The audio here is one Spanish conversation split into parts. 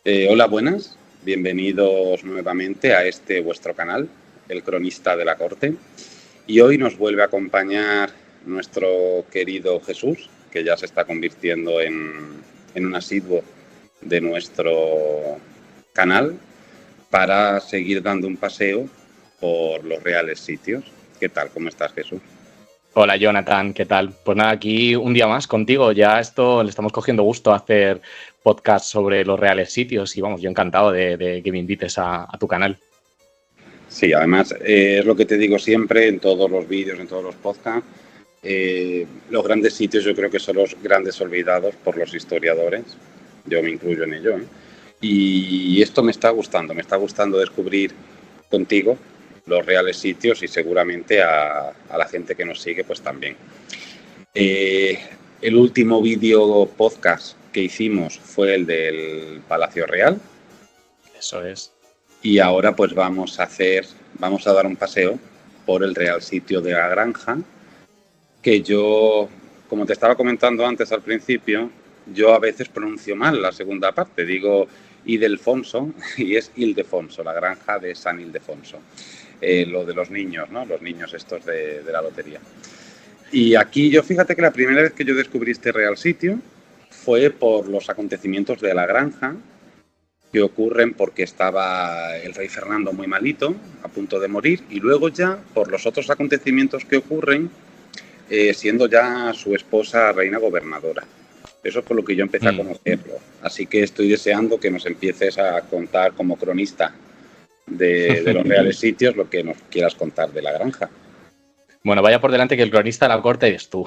Hola, buenas. Bienvenidos nuevamente a este vuestro canal, El Cronista de la Corte. Y hoy nos vuelve a acompañar nuestro querido Jesús, que ya se está convirtiendo en un asiduo de nuestro canal, para seguir dando un paseo por los reales sitios. ¿Qué tal? ¿Cómo estás, Jesús? Hola Jonathan, ¿qué tal? Pues nada, aquí un día más contigo. Ya esto le estamos cogiendo gusto a hacer podcast sobre los reales sitios y vamos, yo encantado de que me invites a tu canal. Sí, además es lo que te digo siempre en todos los vídeos, en todos los podcasts. Los grandes sitios yo creo que son los grandes olvidados por los historiadores. Yo me incluyo en ello. Y esto me está gustando descubrir contigo los reales sitios y seguramente a la gente que nos sigue pues también. El último vídeo podcast que hicimos fue el del Palacio Real. Eso es. Y ahora pues vamos a dar un paseo por el real sitio de la Granja, que yo, como te estaba comentando antes al principio, yo a veces pronuncio mal la segunda parte, digo Ildefonso y es Ildefonso, la granja de San Ildefonso. Lo de los niños, ¿no? Los niños estos de la lotería. Y aquí yo fíjate que la primera vez que yo descubrí este real sitio fue por los acontecimientos de la granja, que ocurren porque estaba el rey Fernando muy malito, a punto de morir, y luego ya por los otros acontecimientos que ocurren, siendo ya su esposa reina gobernadora. Eso es por lo que yo empecé a conocerlo. Así que estoy deseando que nos empieces a contar como cronista de los reales sitios lo que nos quieras contar de la granja. Bueno, vaya por delante que el cronista de la corte eres tú.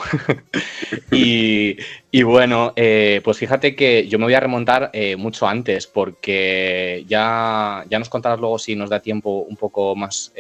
y bueno, pues fíjate que yo me voy a remontar mucho antes porque ya nos contarás luego si nos da tiempo un poco más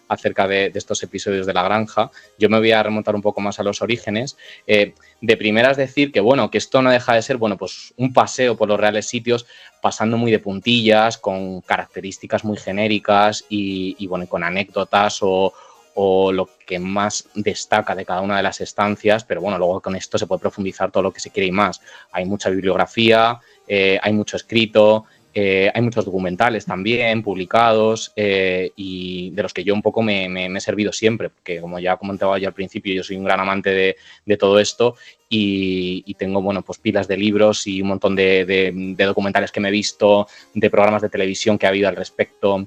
acerca de estos episodios de La Granja. Yo me voy a remontar un poco más a los orígenes. De primeras decir que, bueno, que esto no deja de ser, bueno, pues un paseo por los reales sitios pasando muy de puntillas, con características muy genéricas y bueno, con anécdotas o lo que más destaca de cada una de las estancias, pero bueno, luego con esto se puede profundizar todo lo que se quiere y más. Hay mucha bibliografía, hay mucho escrito, hay muchos documentales también publicados y de los que yo un poco me he servido siempre, porque como ya comentaba yo al principio, yo soy un gran amante de todo esto y tengo, bueno, pues pilas de libros y un montón de documentales que me he visto, de programas de televisión que ha habido al respecto,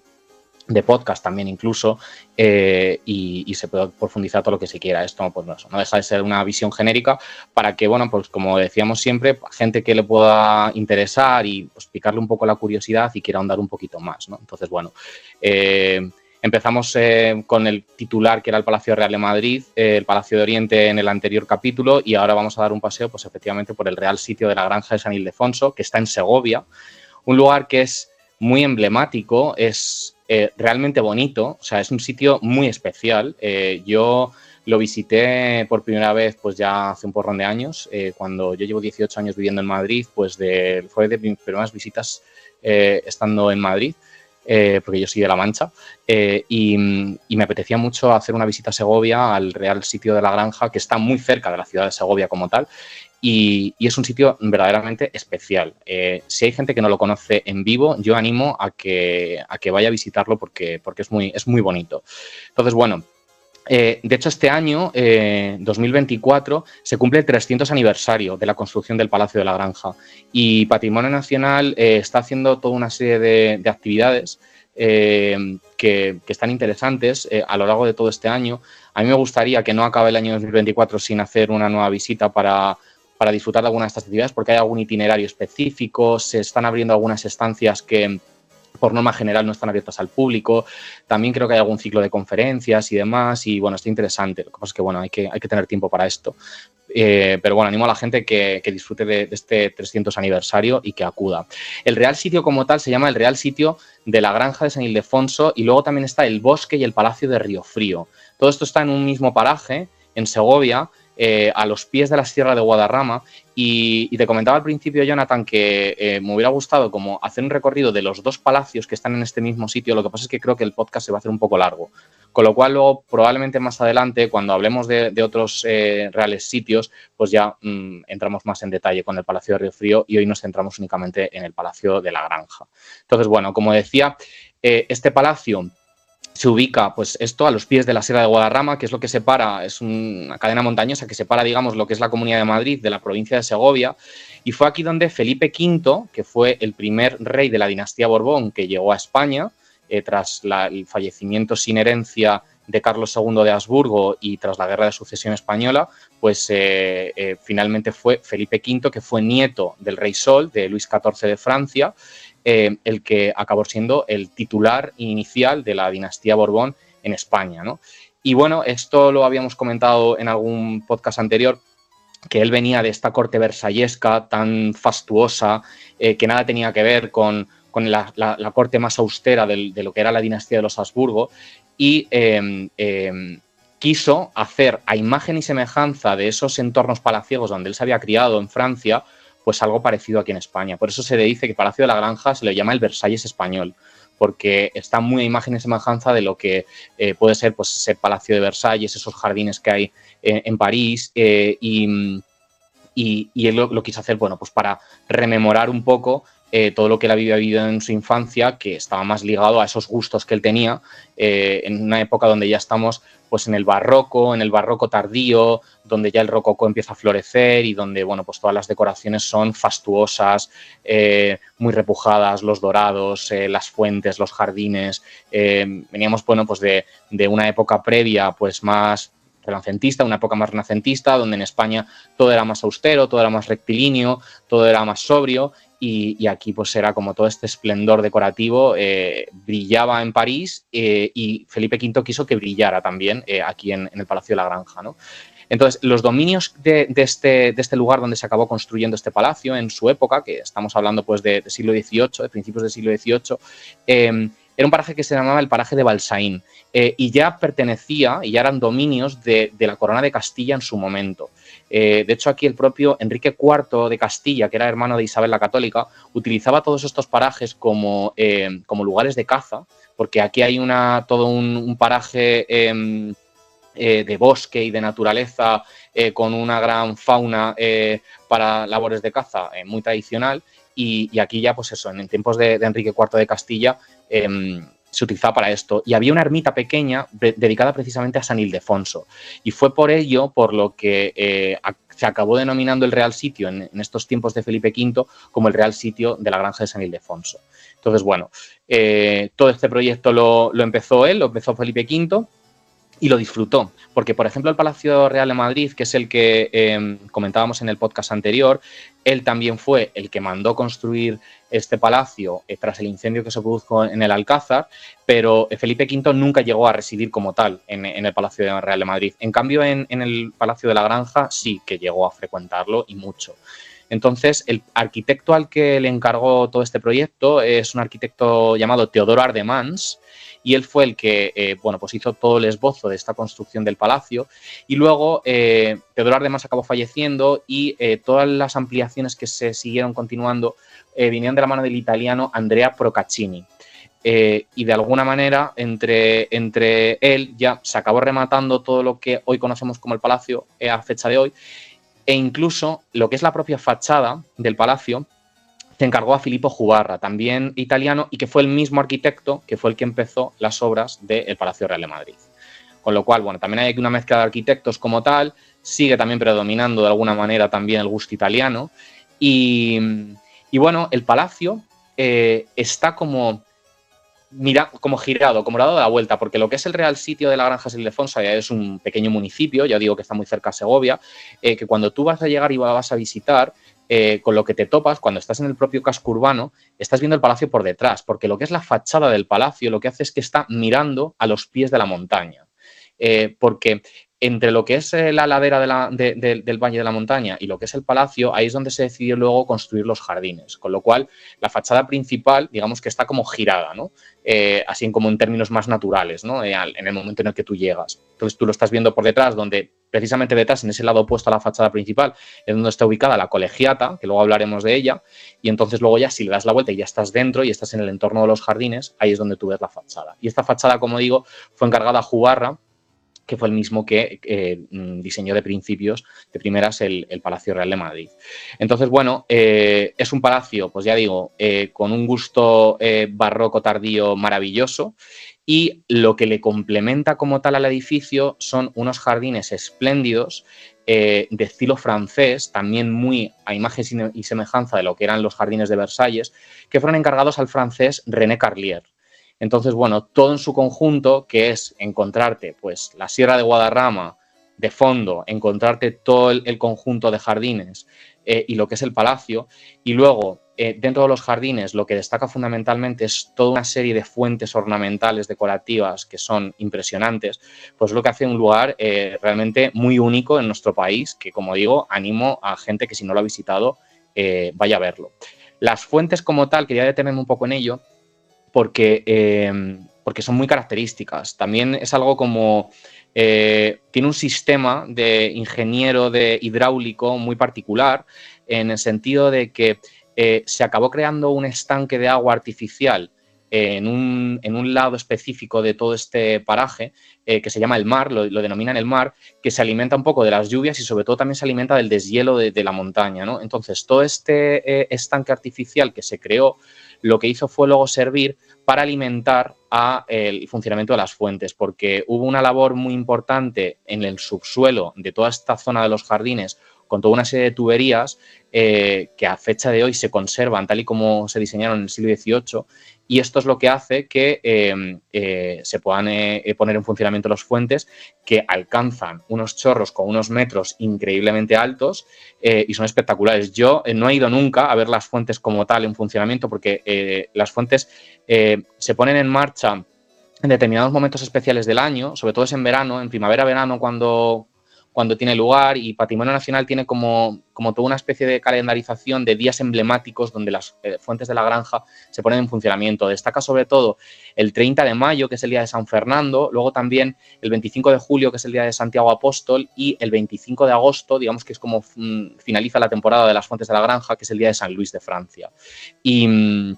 de podcast también incluso, y se puede profundizar todo lo que se quiera. Esto pues no deja de ser una visión genérica para que, bueno, pues como decíamos siempre, gente que le pueda interesar y pues picarle un poco la curiosidad y quiera ahondar un poquito más, ¿no? Entonces, bueno, empezamos con el titular que era el Palacio Real de Madrid, el Palacio de Oriente en el anterior capítulo, y ahora vamos a dar un paseo pues efectivamente por el real sitio de la Granja de San Ildefonso, que está en Segovia, un lugar que es muy emblemático, es realmente bonito, o sea, es un sitio muy especial. Yo lo visité por primera vez pues ya hace un porrón de años, cuando yo llevo 18 años viviendo en Madrid, pues fue de mis primeras visitas estando en Madrid, porque yo soy de La Mancha, y me apetecía mucho hacer una visita a Segovia, al Real Sitio de la Granja, que está muy cerca de la ciudad de Segovia como tal, y es un sitio verdaderamente especial. Si hay gente que no lo conoce en vivo, yo animo a que vaya a visitarlo porque es muy bonito. Entonces, bueno, de hecho, este año, 2024, se cumple el 300 aniversario de la construcción del Palacio de la Granja y Patrimonio Nacional está haciendo toda una serie de actividades que están interesantes a lo largo de todo este año. A mí me gustaría que no acabe el año 2024 sin hacer una nueva visita para disfrutar de algunas de estas actividades, porque hay algún itinerario específico, se están abriendo algunas estancias que por norma general no están abiertas al público. También creo que hay algún ciclo de conferencias y demás, y bueno, está interesante. Lo que pasa es que, bueno, hay que tener tiempo para esto. Pero bueno, animo a la gente que disfrute de este 300 aniversario y que acuda. El Real Sitio como tal se llama el Real Sitio de la Granja de San Ildefonso y luego también está el Bosque y el Palacio de Riofrío. Todo esto está en un mismo paraje, en Segovia, a los pies de la Sierra de Guadarrama y te comentaba al principio, Jonathan, que me hubiera gustado como hacer un recorrido de los dos palacios que están en este mismo sitio. Lo que pasa es que creo que el podcast se va a hacer un poco largo, con lo cual luego probablemente más adelante, cuando hablemos de otros reales sitios, pues ya entramos más en detalle con el Palacio de Riofrío y hoy nos centramos únicamente en el Palacio de la Granja. Entonces, bueno, como decía, este palacio se ubica, pues esto, a los pies de la Sierra de Guadarrama, que es lo que separa, es una cadena montañosa que separa, digamos, lo que es la Comunidad de Madrid de la provincia de Segovia, y fue aquí donde Felipe V, que fue el primer rey de la dinastía Borbón que llegó a España, tras el fallecimiento sin herencia de Carlos II de Habsburgo y tras la Guerra de Sucesión Española, pues finalmente fue Felipe V, que fue nieto del rey Sol, de Luis XIV de Francia, el que acabó siendo el titular inicial de la dinastía Borbón en España, ¿no? Y bueno, esto lo habíamos comentado en algún podcast anterior, que él venía de esta corte versallesca tan fastuosa, que nada tenía que ver con la corte más austera de lo que era la dinastía de los Habsburgo, y quiso hacer a imagen y semejanza de esos entornos palaciegos donde él se había criado en Francia, pues algo parecido aquí en España. Por eso se le dice que Palacio de la Granja se le llama el Versalles español, porque está muy a imagen y semejanza de lo que puede ser pues, ese Palacio de Versalles, esos jardines que hay en París, y él lo quiso hacer, bueno, pues para rememorar un poco todo lo que él había vivido en su infancia, que estaba más ligado a esos gustos que él tenía, en una época donde ya estamos pues en el barroco tardío, donde ya el rococó empieza a florecer y donde, bueno, pues todas las decoraciones son fastuosas, muy repujadas, los dorados, las fuentes, los jardines. Veníamos, bueno, pues de una época previa, pues más renacentista, una época más renacentista, donde en España todo era más austero, todo era más rectilíneo, todo era más sobrio, y aquí pues era como todo este esplendor decorativo, brillaba en París, y Felipe V quiso que brillara también aquí en el Palacio de la Granja, ¿no? Entonces, los dominios de este lugar donde se acabó construyendo este palacio en su época, que estamos hablando pues de siglo XVIII, de principios del siglo XVIII, era un paraje que se llamaba el paraje de Balsaín, y ya pertenecía, y ya eran dominios de la Corona de Castilla en su momento. De hecho, aquí el propio Enrique IV de Castilla, que era hermano de Isabel la Católica, utilizaba todos estos parajes como lugares de caza, porque aquí hay todo un paraje de bosque y de naturaleza, con una gran fauna para labores de caza muy tradicional, y aquí ya, pues eso, en tiempos de Enrique IV de Castilla, se utilizaba para esto. Y había una ermita pequeña dedicada precisamente a San Ildefonso. Y fue por ello por lo que se acabó denominando el Real Sitio en estos tiempos de Felipe V como el Real Sitio de la Granja de San Ildefonso. Entonces, bueno, todo este proyecto lo empezó él, lo empezó Felipe V, y lo disfrutó, porque por ejemplo el Palacio Real de Madrid, que es el que comentábamos en el podcast anterior, él también fue el que mandó construir este palacio tras el incendio que se produjo en el Alcázar, pero Felipe V nunca llegó a residir como tal en el Palacio Real de Madrid. En cambio, en el Palacio de la Granja sí que llegó a frecuentarlo, y mucho. Entonces, el arquitecto al que le encargó todo este proyecto es un arquitecto llamado Teodoro Ardemans, y él fue el que bueno, pues hizo todo el esbozo de esta construcción del palacio, y luego Teodoro Ardemans acabó falleciendo, y todas las ampliaciones que se siguieron continuando vinieron de la mano del italiano Andrea Procaccini. Y de alguna manera entre él ya se acabó rematando todo lo que hoy conocemos como el palacio a fecha de hoy, e incluso lo que es la propia fachada del palacio se encargó a Filippo Juvarra, también italiano, y que fue el mismo arquitecto que fue el que empezó las obras del Palacio Real de Madrid. Con lo cual, bueno, también hay aquí una mezcla de arquitectos como tal, sigue también predominando de alguna manera también el gusto italiano, y bueno, el palacio está como girado, como dado de la vuelta, porque lo que es el Real Sitio de la Granja de San Ildefonso ya es un pequeño municipio, ya digo que está muy cerca de Segovia, que cuando tú vas a llegar y vas a visitar, con lo que te topas cuando estás en el propio casco urbano, estás viendo el palacio por detrás, porque lo que es la fachada del palacio lo que hace es que está mirando a los pies de la montaña, porque entre lo que es la ladera del Valle de la Montaña y lo que es el palacio, ahí es donde se decidió luego construir los jardines, con lo cual la fachada principal, digamos que está como girada, ¿no? Así como en términos más naturales, ¿no? En el momento en el que tú llegas. Entonces tú lo estás viendo por detrás, donde precisamente detrás, en ese lado opuesto a la fachada principal, es donde está ubicada la colegiata, que luego hablaremos de ella, y entonces luego ya si le das la vuelta y ya estás dentro y estás en el entorno de los jardines, ahí es donde tú ves la fachada. Y esta fachada, como digo, fue encargada a Jugarra, que fue el mismo que diseñó de principios, de primeras, el Palacio Real de Madrid. Entonces, bueno, es un palacio, pues ya digo, con un gusto barroco tardío maravilloso, y lo que le complementa como tal al edificio son unos jardines espléndidos de estilo francés, también muy a imagen y semejanza de lo que eran los jardines de Versalles, que fueron encargados al francés René Carlier. Entonces, bueno, todo en su conjunto, que es encontrarte pues la Sierra de Guadarrama de fondo, encontrarte todo el conjunto de jardines y lo que es el palacio, y luego dentro de los jardines lo que destaca fundamentalmente es toda una serie de fuentes ornamentales decorativas que son impresionantes, pues lo que hace un lugar realmente muy único en nuestro país, que como digo, animo a gente que si no lo ha visitado vaya a verlo. Las fuentes como tal, quería detenerme un poco en ello, porque son muy características. También es algo como... tiene un sistema de ingeniero de hidráulico muy particular, en el sentido de que se acabó creando un estanque de agua artificial en un lado específico de todo este paraje, que se llama el mar, lo denominan el mar, que se alimenta un poco de las lluvias y sobre todo también se alimenta del deshielo de la montaña, ¿no? Entonces, todo este estanque artificial que se creó, lo que hizo fue luego servir para alimentar el funcionamiento de las fuentes, porque hubo una labor muy importante en el subsuelo de toda esta zona de los jardines, con toda una serie de tuberías que a fecha de hoy se conservan tal y como se diseñaron en el siglo XVIII, y esto es lo que hace que se puedan poner en funcionamiento las fuentes, que alcanzan unos chorros con unos metros increíblemente altos y son espectaculares. Yo no he ido nunca a ver las fuentes como tal en funcionamiento, porque las fuentes se ponen en marcha en determinados momentos especiales del año, sobre todo es en verano, en primavera-verano cuando tiene lugar, y Patrimonio Nacional tiene como toda una especie de calendarización de días emblemáticos donde las fuentes de la granja se ponen en funcionamiento. Destaca sobre todo el 30 de mayo, que es el día de San Fernando, luego también el 25 de julio, que es el día de Santiago Apóstol, y el 25 de agosto, digamos que es como finaliza la temporada de las fuentes de la granja, que es el día de San Luis de Francia. Y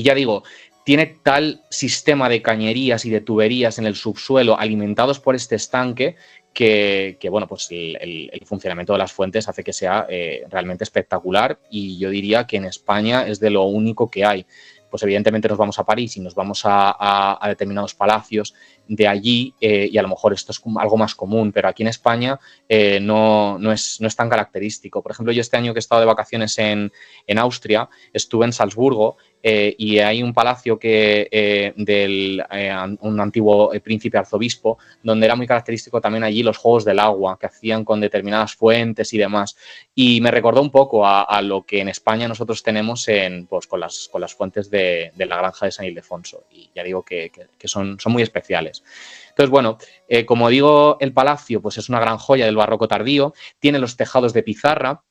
ya digo, tiene tal sistema de cañerías y de tuberías en el subsuelo alimentados por este estanque que bueno, pues el funcionamiento de las fuentes hace que sea realmente espectacular, y yo diría que en España es de lo único que hay. Pues evidentemente nos vamos a París y nos vamos a determinados palacios de allí y a lo mejor esto es algo más común, pero aquí en España no es tan característico. Por ejemplo, yo este año que he estado de vacaciones en Austria, estuve en Salzburgo y hay un palacio un antiguo príncipe arzobispo, donde era muy característico también allí los juegos del agua que hacían con determinadas fuentes y demás. Y me recordó un poco a lo que en España nosotros tenemos con las fuentes de la granja de San Ildefonso. Y ya digo que son muy especiales. Entonces, bueno, como digo, el palacio pues es una gran joya del barroco tardío, tiene los tejados de pizarra,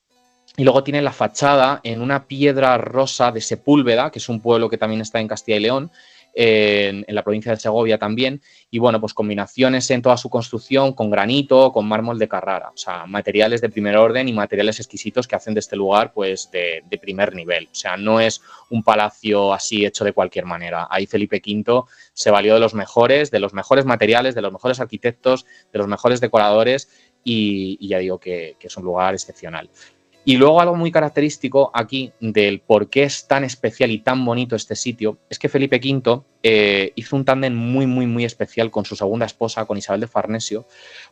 y luego tiene la fachada en una piedra rosa de Sepúlveda, que es un pueblo que también está en Castilla y León, en la provincia de Segovia también, y bueno, pues combinaciones en toda su construcción con granito, con mármol de Carrara, o sea, materiales de primer orden y materiales exquisitos que hacen de este lugar pues de primer nivel. O sea, no es un palacio así hecho de cualquier manera. Ahí Felipe V se valió de los mejores materiales, de los mejores arquitectos, de los mejores decoradores, y ya digo que es un lugar excepcional. Y luego algo muy característico aquí del por qué es tan especial y tan bonito este sitio es que Felipe V hizo un tándem muy, muy, muy especial con su segunda esposa, con Isabel de Farnesio,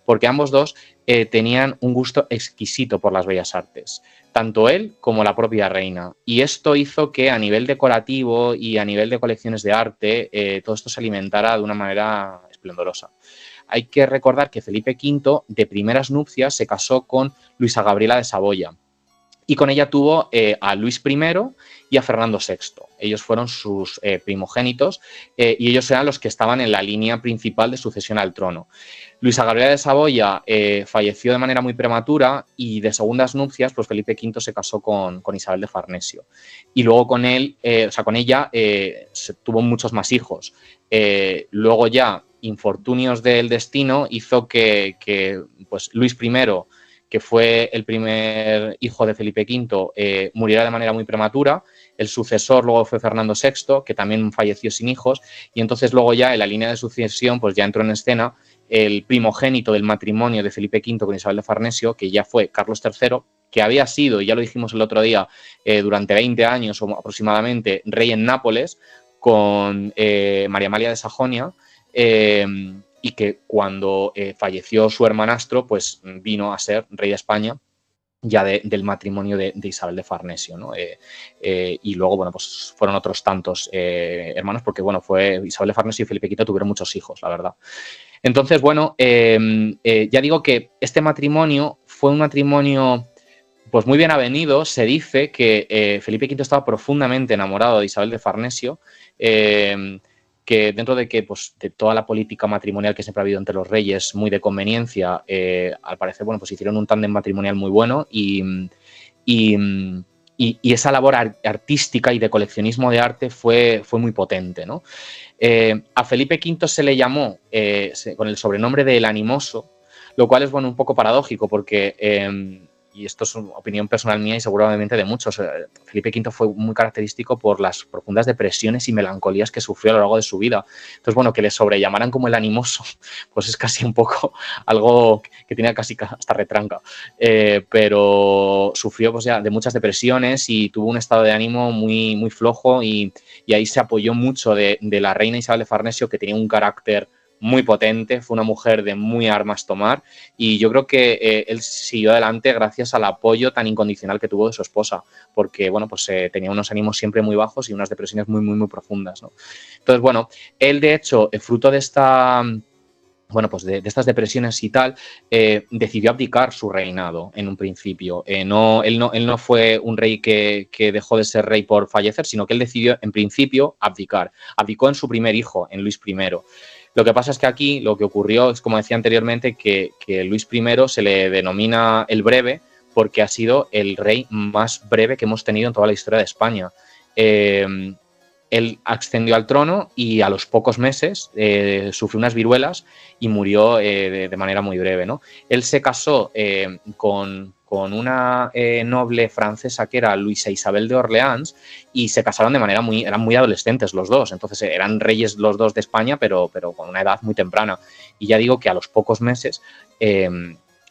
porque ambos dos tenían un gusto exquisito por las bellas artes, tanto él como la propia reina. Y esto hizo que a nivel decorativo y a nivel de colecciones de arte todo esto se alimentara de una manera esplendorosa. Hay que recordar que Felipe V de primeras nupcias se casó con Luisa Gabriela de Saboya, y con ella tuvo a Luis I y a Fernando VI. Ellos fueron sus primogénitos y ellos eran los que estaban en la línea principal de sucesión al trono. Luisa Gabriela de Saboya falleció de manera muy prematura, y de segundas nupcias, pues Felipe V se casó con Isabel de Farnesio. Y luego con ella tuvo muchos más hijos. Luego ya infortunios del destino hizo que pues Luis I, que fue el primer hijo de Felipe V, muriera de manera muy prematura. El sucesor luego fue Fernando VI, que también falleció sin hijos, y entonces luego ya en la línea de sucesión pues ya entró en escena el primogénito del matrimonio de Felipe V con Isabel de Farnesio, que ya fue Carlos III, que había sido, y ya lo dijimos el otro día, durante 20 años o aproximadamente, rey en Nápoles, con María Amalia de Sajonia, y que cuando falleció su hermanastro, pues vino a ser rey de España ya del matrimonio de Isabel de Farnesio, ¿no? Y luego, bueno, pues fueron otros tantos hermanos, porque, bueno, fue Isabel de Farnesio y Felipe V tuvieron muchos hijos, la verdad. Entonces, bueno, ya digo que este matrimonio fue un matrimonio pues muy bien avenido. Se dice que Felipe V estaba profundamente enamorado de Isabel de Farnesio, que dentro de que pues de toda la política matrimonial que siempre ha habido entre los reyes, muy de conveniencia, al parecer, bueno, pues hicieron un tándem matrimonial muy bueno y esa labor artística y de coleccionismo de arte fue muy potente, ¿no? A Felipe V se le llamó con el sobrenombre de El Animoso, lo cual es, bueno, un poco paradójico porque y esto es una opinión personal mía y seguramente de muchos, Felipe V fue muy característico por las profundas depresiones y melancolías que sufrió a lo largo de su vida. Entonces, bueno, que le sobrellamaran como el animoso, pues es casi un poco algo que tiene casi hasta retranca. Pero sufrió pues ya de muchas depresiones y tuvo un estado de ánimo muy, muy flojo y ahí se apoyó mucho de la reina Isabel de Farnesio, que tenía un carácter muy potente, fue una mujer de muy armas tomar, y yo creo que él siguió adelante gracias al apoyo tan incondicional que tuvo de su esposa, porque, bueno, pues tenía unos ánimos siempre muy bajos y unas depresiones muy, muy, muy profundas, ¿no? Entonces, bueno, él de hecho, fruto de esta... Bueno, pues de estas depresiones y tal, decidió abdicar su reinado en un principio. Él no fue un rey que dejó de ser rey por fallecer, sino que él decidió en principio abdicar. Abdicó en su primer hijo, en Luis I. Lo que pasa es que aquí lo que ocurrió es, como decía anteriormente, que Luis I se le denomina el breve porque ha sido el rey más breve que hemos tenido en toda la historia de España. Él ascendió al trono y a los pocos meses sufrió unas viruelas y murió de manera muy breve, ¿no? Él se casó con una noble francesa que era Luisa Isabel de Orleans, y se casaron de manera eran muy adolescentes los dos, entonces eran reyes los dos de España, pero con una edad muy temprana. Y ya digo que a los pocos meses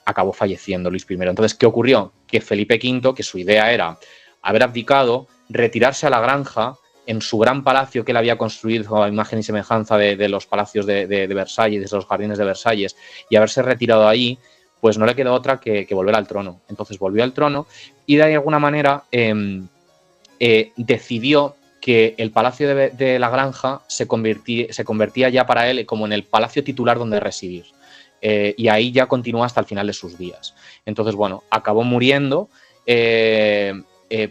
acabó falleciendo Luis I. Entonces, ¿qué ocurrió? Que Felipe V, que su idea era haber abdicado, retirarse a la granja, en su gran palacio que él había construido a imagen y semejanza de los palacios de Versalles, de los jardines de Versalles, y haberse retirado ahí, pues no le quedó otra que volver al trono. Entonces volvió al trono y de alguna manera decidió que el palacio de la granja se convertía ya para él como en el palacio titular donde residir. Y ahí ya continúa hasta el final de sus días. Entonces, bueno, acabó muriendo,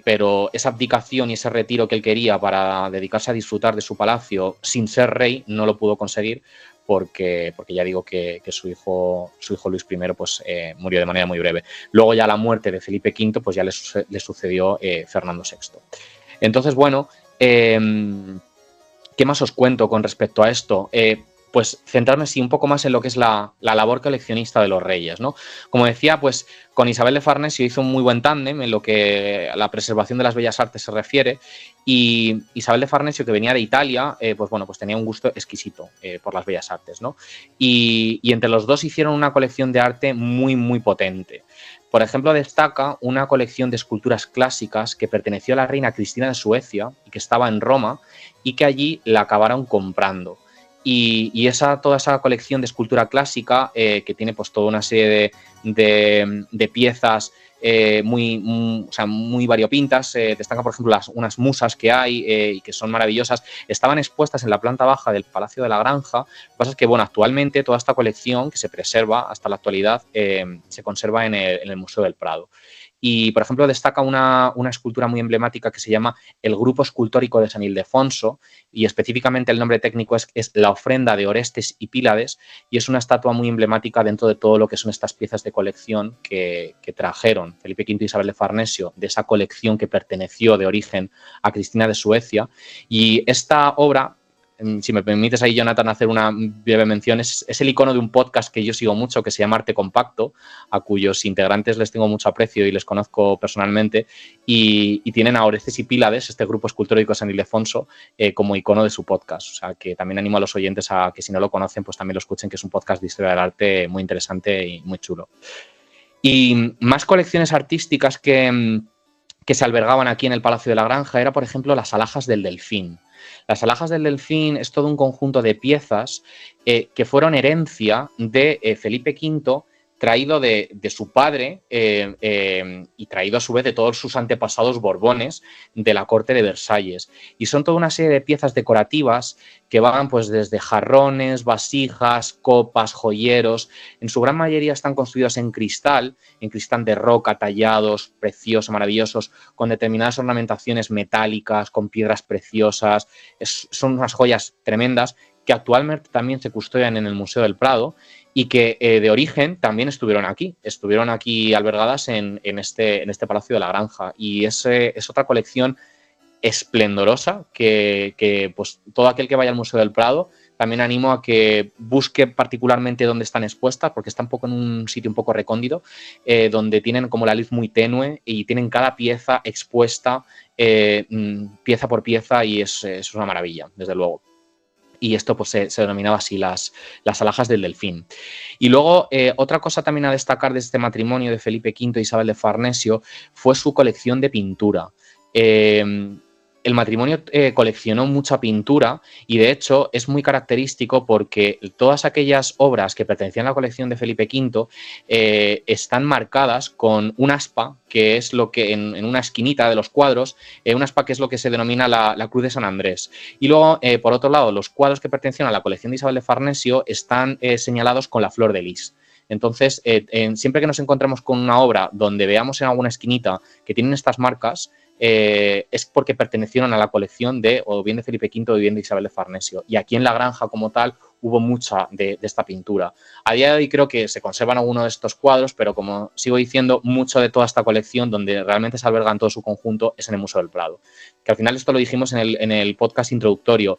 pero esa abdicación y ese retiro que él quería para dedicarse a disfrutar de su palacio sin ser rey no lo pudo conseguir porque ya digo que su hijo Luis I pues, murió de manera muy breve. Luego ya a la muerte de Felipe V pues ya le sucedió Fernando VI. Entonces, bueno, ¿qué más os cuento con respecto a esto? Pues centrarme sí un poco más en lo que es la labor coleccionista de los reyes, ¿no? Como decía, pues con Isabel de Farnesio hizo un muy buen tándem en lo que a la preservación de las bellas artes se refiere, y Isabel de Farnesio, que venía de Italia, pues bueno, pues tenía un gusto exquisito por las bellas artes, ¿no? Y entre los dos hicieron una colección de arte muy, muy potente. Por ejemplo, destaca una colección de esculturas clásicas que perteneció a la reina Cristina de Suecia y que estaba en Roma, y que allí la acabaron comprando. Y toda esa colección de escultura clásica, que tiene pues toda una serie de piezas muy variopintas, destacan por ejemplo unas musas que hay y que son maravillosas, estaban expuestas en la planta baja del Palacio de la Granja. Lo que pasa es que, bueno, actualmente toda esta colección, que se preserva hasta la actualidad, se conserva en el Museo del Prado. Y, por ejemplo, destaca una escultura muy emblemática que se llama el Grupo Escultórico de San Ildefonso, y específicamente el nombre técnico es la Ofrenda de Orestes y Pílades, y es una estatua muy emblemática dentro de todo lo que son estas piezas de colección que trajeron Felipe V y Isabel de Farnesio de esa colección que perteneció de origen a Cristina de Suecia. Y esta obra si me permites ahí, Jonathan, hacer una breve mención, es el icono de un podcast que yo sigo mucho, que se llama Arte Compacto, a cuyos integrantes les tengo mucho aprecio y les conozco personalmente, y tienen a Orestes y Pílades, este grupo escultórico de San Ildefonso, como icono de su podcast. O sea, que también animo a los oyentes a que si no lo conocen, pues también lo escuchen, que es un podcast de historia del arte muy interesante y muy chulo. Y más colecciones artísticas que se albergaban aquí en el Palacio de la Granja era, por ejemplo, las alhajas del Delfín. Las alhajas del Delfín es todo un conjunto de piezas que fueron herencia de Felipe V, traído de su padre y traído a su vez de todos sus antepasados borbones de la corte de Versalles. Y son toda una serie de piezas decorativas que van pues desde jarrones, vasijas, copas, joyeros. En su gran mayoría están construidos en cristal de roca, tallados, preciosos, maravillosos, con determinadas ornamentaciones metálicas, con piedras preciosas. Son unas joyas tremendas que actualmente también se custodian en el Museo del Prado y que de origen también estuvieron aquí albergadas en este Palacio de la Granja. Y es otra colección esplendorosa que pues todo aquel que vaya al Museo del Prado también animo a que busque particularmente dónde están expuestas, porque está un poco en un sitio un poco recóndito, donde tienen como la luz muy tenue y tienen cada pieza expuesta pieza por pieza, y es una maravilla, desde luego. Y esto pues se denominaba así las alhajas del Delfín. Y luego otra cosa también a destacar de este matrimonio de Felipe V e Isabel de Farnesio fue su colección de pintura. El matrimonio coleccionó mucha pintura y de hecho es muy característico porque todas aquellas obras que pertenecían a la colección de Felipe V están marcadas con un aspa, que es lo que en una esquinita de los cuadros, un aspa que es lo que se denomina la Cruz de San Andrés. Y luego, por otro lado, los cuadros que pertenecían a la colección de Isabel de Farnesio están señalados con la flor de lis. Entonces, siempre que nos encontremos con una obra donde veamos en alguna esquinita que tienen estas marcas, es porque pertenecieron a la colección de o bien de Felipe V o bien de Isabel de Farnesio. Y aquí en la Granja como tal hubo mucha de esta pintura. A día de hoy creo que se conservan algunos de estos cuadros, pero como sigo diciendo, mucho de toda esta colección donde realmente se alberga en todo su conjunto es en el Museo del Prado. Que al final esto lo dijimos en el podcast introductorio.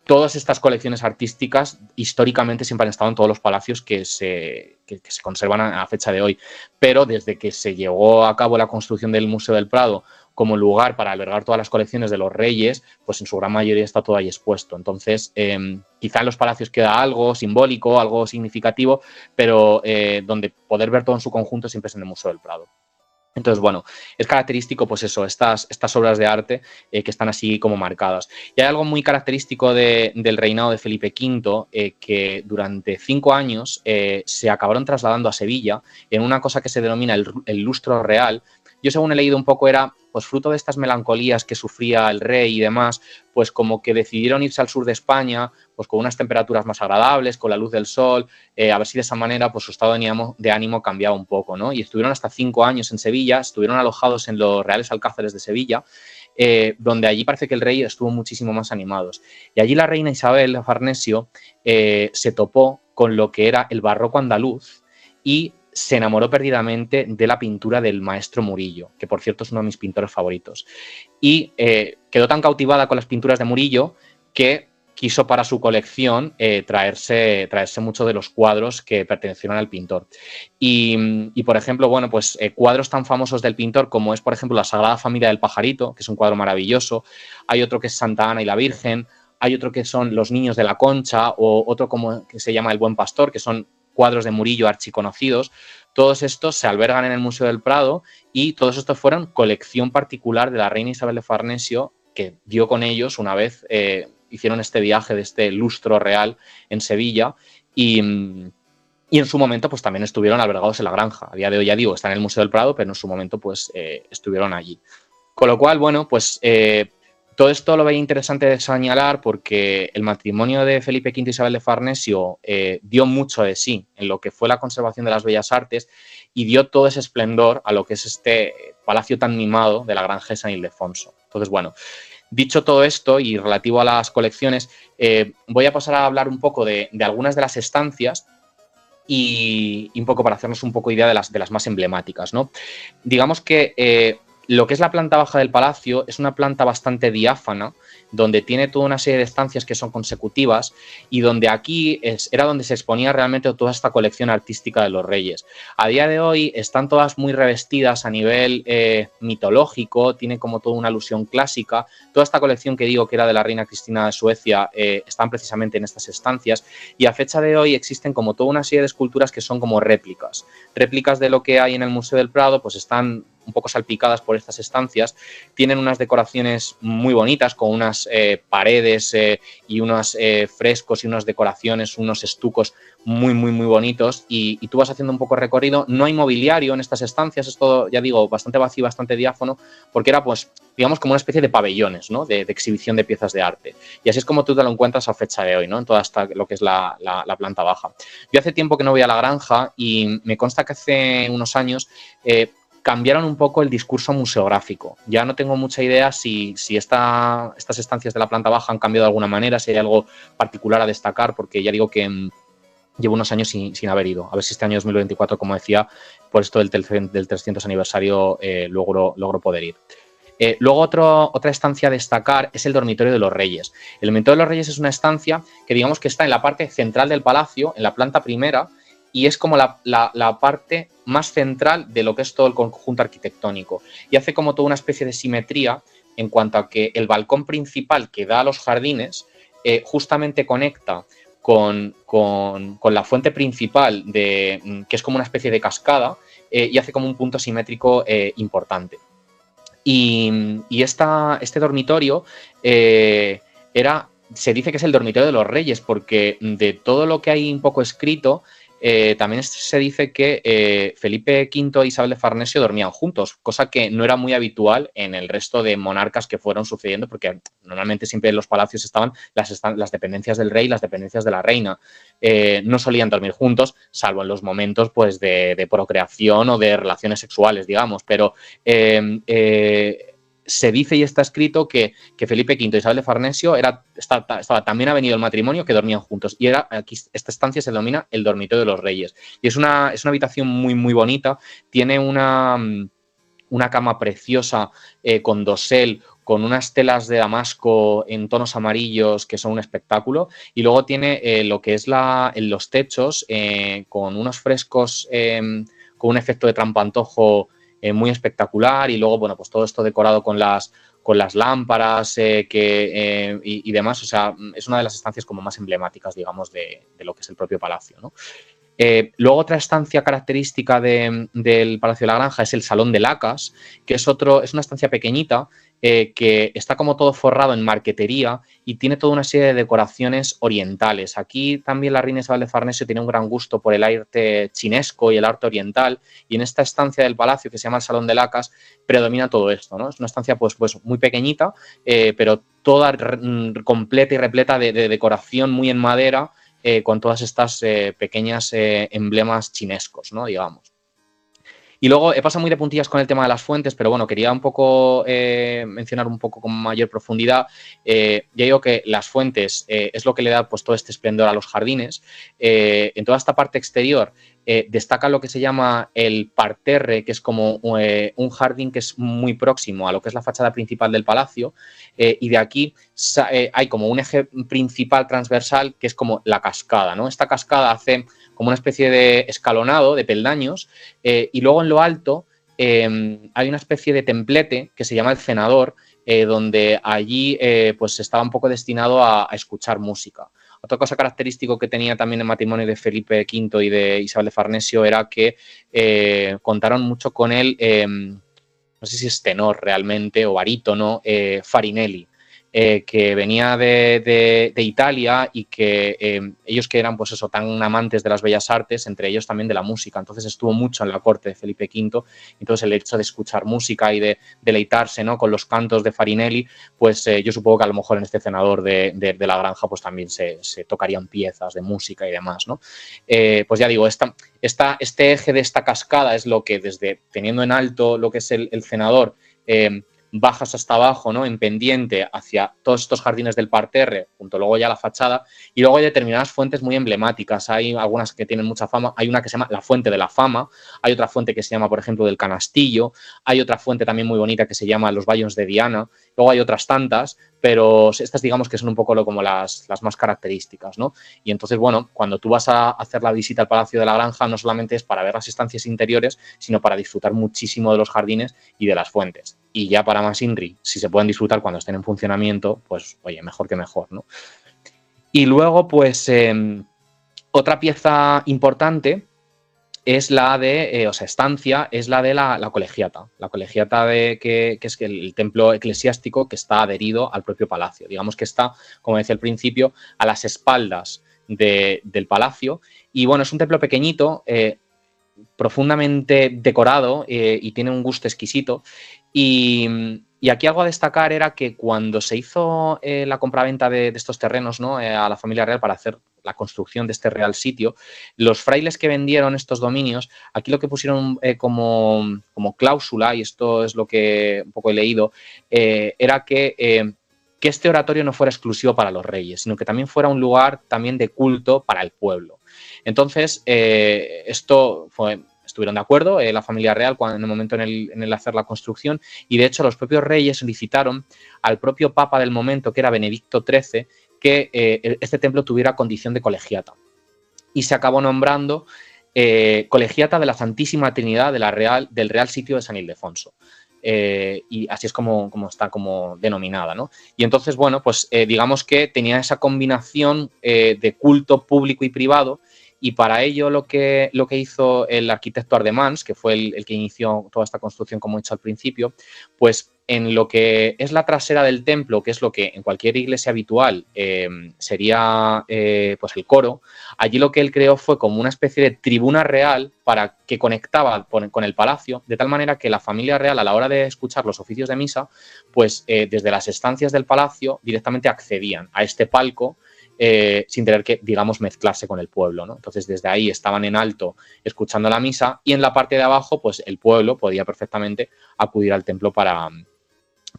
Todas estas colecciones artísticas históricamente siempre han estado en todos los palacios que se conservan a fecha de hoy, pero desde que se llevó a cabo la construcción del Museo del Prado como lugar para albergar todas las colecciones de los reyes, pues en su gran mayoría está todo ahí expuesto. Entonces, quizá en los palacios queda algo simbólico, algo significativo, pero donde poder ver todo en su conjunto siempre es en el Museo del Prado. Entonces, bueno, es característico, pues eso, estas obras de arte que están así como marcadas. Y hay algo muy característico del reinado de Felipe V, que durante 5 años se acabaron trasladando a Sevilla en una cosa que se denomina el lustro real. Yo, según he leído un poco, era pues fruto de estas melancolías que sufría el rey y demás, pues como que decidieron irse al sur de España, pues con unas temperaturas más agradables, con la luz del sol, a ver si de esa manera pues su estado de ánimo cambiaba un poco, ¿no? Y estuvieron hasta 5 años en Sevilla, estuvieron alojados en los Reales Alcázares de Sevilla, donde allí parece que el rey estuvo muchísimo más animado. Y allí la reina Isabel de Farnesio se topó con lo que era el barroco andaluz y se enamoró perdidamente de la pintura del maestro Murillo, que por cierto es uno de mis pintores favoritos. Y quedó tan cautivada con las pinturas de Murillo que quiso para su colección traerse muchos de los cuadros que pertenecieron al pintor. Y por ejemplo, bueno, pues cuadros tan famosos del pintor como es, por ejemplo, la Sagrada Familia del Pajarito, que es un cuadro maravilloso. Hay otro que es Santa Ana y la Virgen. Hay otro que son Los Niños de la Concha, o otro como que se llama El Buen Pastor, que son cuadros de Murillo archiconocidos. Todos estos se albergan en el Museo del Prado y todos estos fueron colección particular de la reina Isabel de Farnesio, que dio con ellos una vez hicieron este viaje de este lustro real en Sevilla y en su momento pues también estuvieron albergados en la Granja. A día de hoy, ya digo, están en el Museo del Prado, pero en su momento pues estuvieron allí. Con lo cual, bueno, pues todo esto lo veía interesante de señalar porque el matrimonio de Felipe V e Isabel de Farnesio dio mucho de sí en lo que fue la conservación de las bellas artes y dio todo ese esplendor a lo que es este palacio tan mimado de la Granja de San Ildefonso. Entonces, bueno, dicho todo esto y relativo a las colecciones, voy a pasar a hablar un poco de algunas de las estancias y un poco para hacernos un poco idea de las más emblemáticas, ¿no? Digamos que Lo que es la planta baja del palacio es una planta bastante diáfana, donde tiene toda una serie de estancias que son consecutivas y donde aquí era donde se exponía realmente toda esta colección artística de los reyes. A día de hoy están todas muy revestidas a nivel mitológico, tiene como toda una alusión clásica. Toda esta colección que digo que era de la reina Cristina de Suecia están precisamente en estas estancias, y a fecha de hoy existen como toda una serie de esculturas que son como réplicas. Réplicas de lo que hay en el Museo del Prado, pues están un poco salpicadas por estas estancias, tienen unas decoraciones muy bonitas con unas paredes y unos frescos y unas decoraciones, unos estucos muy, muy, muy bonitos, y tú vas haciendo un poco recorrido. No hay mobiliario en estas estancias, es todo, ya digo, bastante vacío, bastante diáfano, porque era, pues, digamos, como una especie de pabellones, ¿no? de exhibición de piezas de arte. Y así es como tú te lo encuentras a fecha de hoy, ¿no? En toda esta, lo que es la planta baja. Yo hace tiempo que no voy a la granja y me consta que hace unos años cambiaron un poco el discurso museográfico. Ya no tengo mucha idea si estas estancias de la planta baja han cambiado de alguna manera, si hay algo particular a destacar, porque ya digo que llevo unos años sin haber ido. A ver si este año 2024, como decía, por esto del 300 aniversario logro poder ir. Luego otra estancia a destacar es el dormitorio de los Reyes. El dormitorio de los Reyes es una estancia que digamos que está en la parte central del palacio, en la planta primera, y es como la parte más central de lo que es todo el conjunto arquitectónico. Y hace como toda una especie de simetría en cuanto a que el balcón principal que da a los jardines justamente conecta con la fuente principal, que es como una especie de cascada, y hace como un punto simétrico importante. Y este dormitorio se dice que es el dormitorio de los Reyes, porque de todo lo que hay un poco escrito, también se dice que Felipe V e Isabel de Farnesio dormían juntos, cosa que no era muy habitual en el resto de monarcas que fueron sucediendo, porque normalmente siempre en los palacios estaban las dependencias del rey y las dependencias de la reina. No solían dormir juntos, salvo en los momentos, pues, de procreación o de relaciones sexuales, digamos, pero se dice y está escrito que Felipe V e Isabel de Farnesio estaba también avenido el matrimonio, que dormían juntos. Y aquí esta estancia se denomina el dormitorio de los Reyes. Y es una habitación muy, muy bonita. Tiene una cama preciosa con dosel, con unas telas de damasco en tonos amarillos que son un espectáculo. Y luego tiene lo que es en los techos con unos frescos con un efecto de trampantojo muy espectacular, y luego, bueno, pues todo esto decorado con las lámparas y demás. O sea, es una de las estancias como más emblemáticas, digamos, de lo que es el propio palacio, ¿no? Luego otra estancia característica del Palacio de la Granja es el Salón de Lacas, que es una estancia pequeñita que está como todo forrado en marquetería y tiene toda una serie de decoraciones orientales. Aquí también la reina Isabel de Farnesio tiene un gran gusto por el arte chinesco y el arte oriental, y en esta estancia del palacio, que se llama el Salón de Lacas, predomina todo esto, ¿no? Es una estancia pues muy pequeñita, pero toda completa y repleta de decoración muy en madera, con todas estas pequeñas emblemas chinescos, ¿no? Digamos. Y luego he pasado muy de puntillas con el tema de las fuentes, pero bueno, quería un poco mencionar un poco con mayor profundidad. Ya digo que las fuentes es lo que le da, pues, todo este esplendor a los jardines. En toda esta parte exterior destaca lo que se llama el parterre, que es como un jardín que es muy próximo a lo que es la fachada principal del palacio, y de aquí hay como un eje principal transversal que es como la cascada, ¿no? Esta cascada hace como una especie de escalonado, de peldaños, y luego en lo alto hay una especie de templete que se llama el cenador, donde allí pues estaba un poco destinado a escuchar música. Otra cosa característica que tenía también el matrimonio de Felipe V y de Isabel de Farnesio era que contaron mucho con él, no sé si es tenor realmente o barítono, Farinelli, que venía de Italia, y que ellos, que eran, pues eso, tan amantes de las bellas artes, entre ellos también de la música. Entonces estuvo mucho en la corte de Felipe V. Entonces el hecho de escuchar música y de deleitarse, ¿no?, con los cantos de Farinelli, pues yo supongo que a lo mejor en este cenador de la granja pues también se tocarían piezas de música y demás, ¿no? Pues ya digo, este eje de esta cascada es lo que, desde teniendo en alto lo que es el cenador, bajas hasta abajo, ¿no? En pendiente hacia todos estos jardines del parterre, junto luego ya a la fachada, y luego hay determinadas fuentes muy emblemáticas. Hay algunas que tienen mucha fama, hay una que se llama la Fuente de la Fama, hay otra fuente que se llama, por ejemplo, del Canastillo, hay otra fuente también muy bonita que se llama los Valles de Diana, luego hay otras tantas, pero estas digamos que son un poco como las más características, ¿no? Y entonces, bueno, cuando tú vas a hacer la visita al Palacio de la Granja, no solamente es para ver las estancias interiores, sino para disfrutar muchísimo de los jardines y de las fuentes. Y ya para más INRI, si se pueden disfrutar cuando estén en funcionamiento, pues oye, mejor que mejor, ¿no? Y luego, pues, otra pieza importante es la de, estancia, es la de la colegiata. La colegiata que es el templo eclesiástico que está adherido al propio palacio. Digamos que está, como decía al principio, a las espaldas del palacio. Y bueno, es un templo pequeñito, profundamente decorado y tiene un gusto exquisito. Y aquí algo a destacar era que cuando se hizo la compraventa de estos terrenos, ¿no? A la familia real para hacer la construcción de este real sitio, los frailes que vendieron estos dominios, aquí lo que pusieron como cláusula, y esto es lo que un poco he leído, era que este oratorio no fuera exclusivo para los reyes, sino que también fuera un lugar también de culto para el pueblo. Entonces, estuvieron de acuerdo la familia real en el momento en el hacer la construcción, y de hecho los propios reyes solicitaron al propio papa del momento, que era Benedicto XIII, que este templo tuviera condición de colegiata. Y se acabó nombrando colegiata de la Santísima Trinidad del Real Sitio de San Ildefonso. Y así es como está como denominada, ¿no? Y entonces, bueno, pues digamos que tenía esa combinación de culto público y privado, y para ello lo que hizo el arquitecto Ardemans, que fue el que inició toda esta construcción, como he dicho al principio, pues en lo que es la trasera del templo, que es lo que en cualquier iglesia habitual sería pues el coro, allí lo que él creó fue como una especie de tribuna real para que conectaba con el palacio, de tal manera que la familia real, a la hora de escuchar los oficios de misa, pues desde las estancias del palacio directamente accedían a este palco sin tener que, digamos, mezclarse con el pueblo, ¿no? Entonces, desde ahí estaban en alto escuchando la misa, y en la parte de abajo, pues el pueblo podía perfectamente acudir al templo para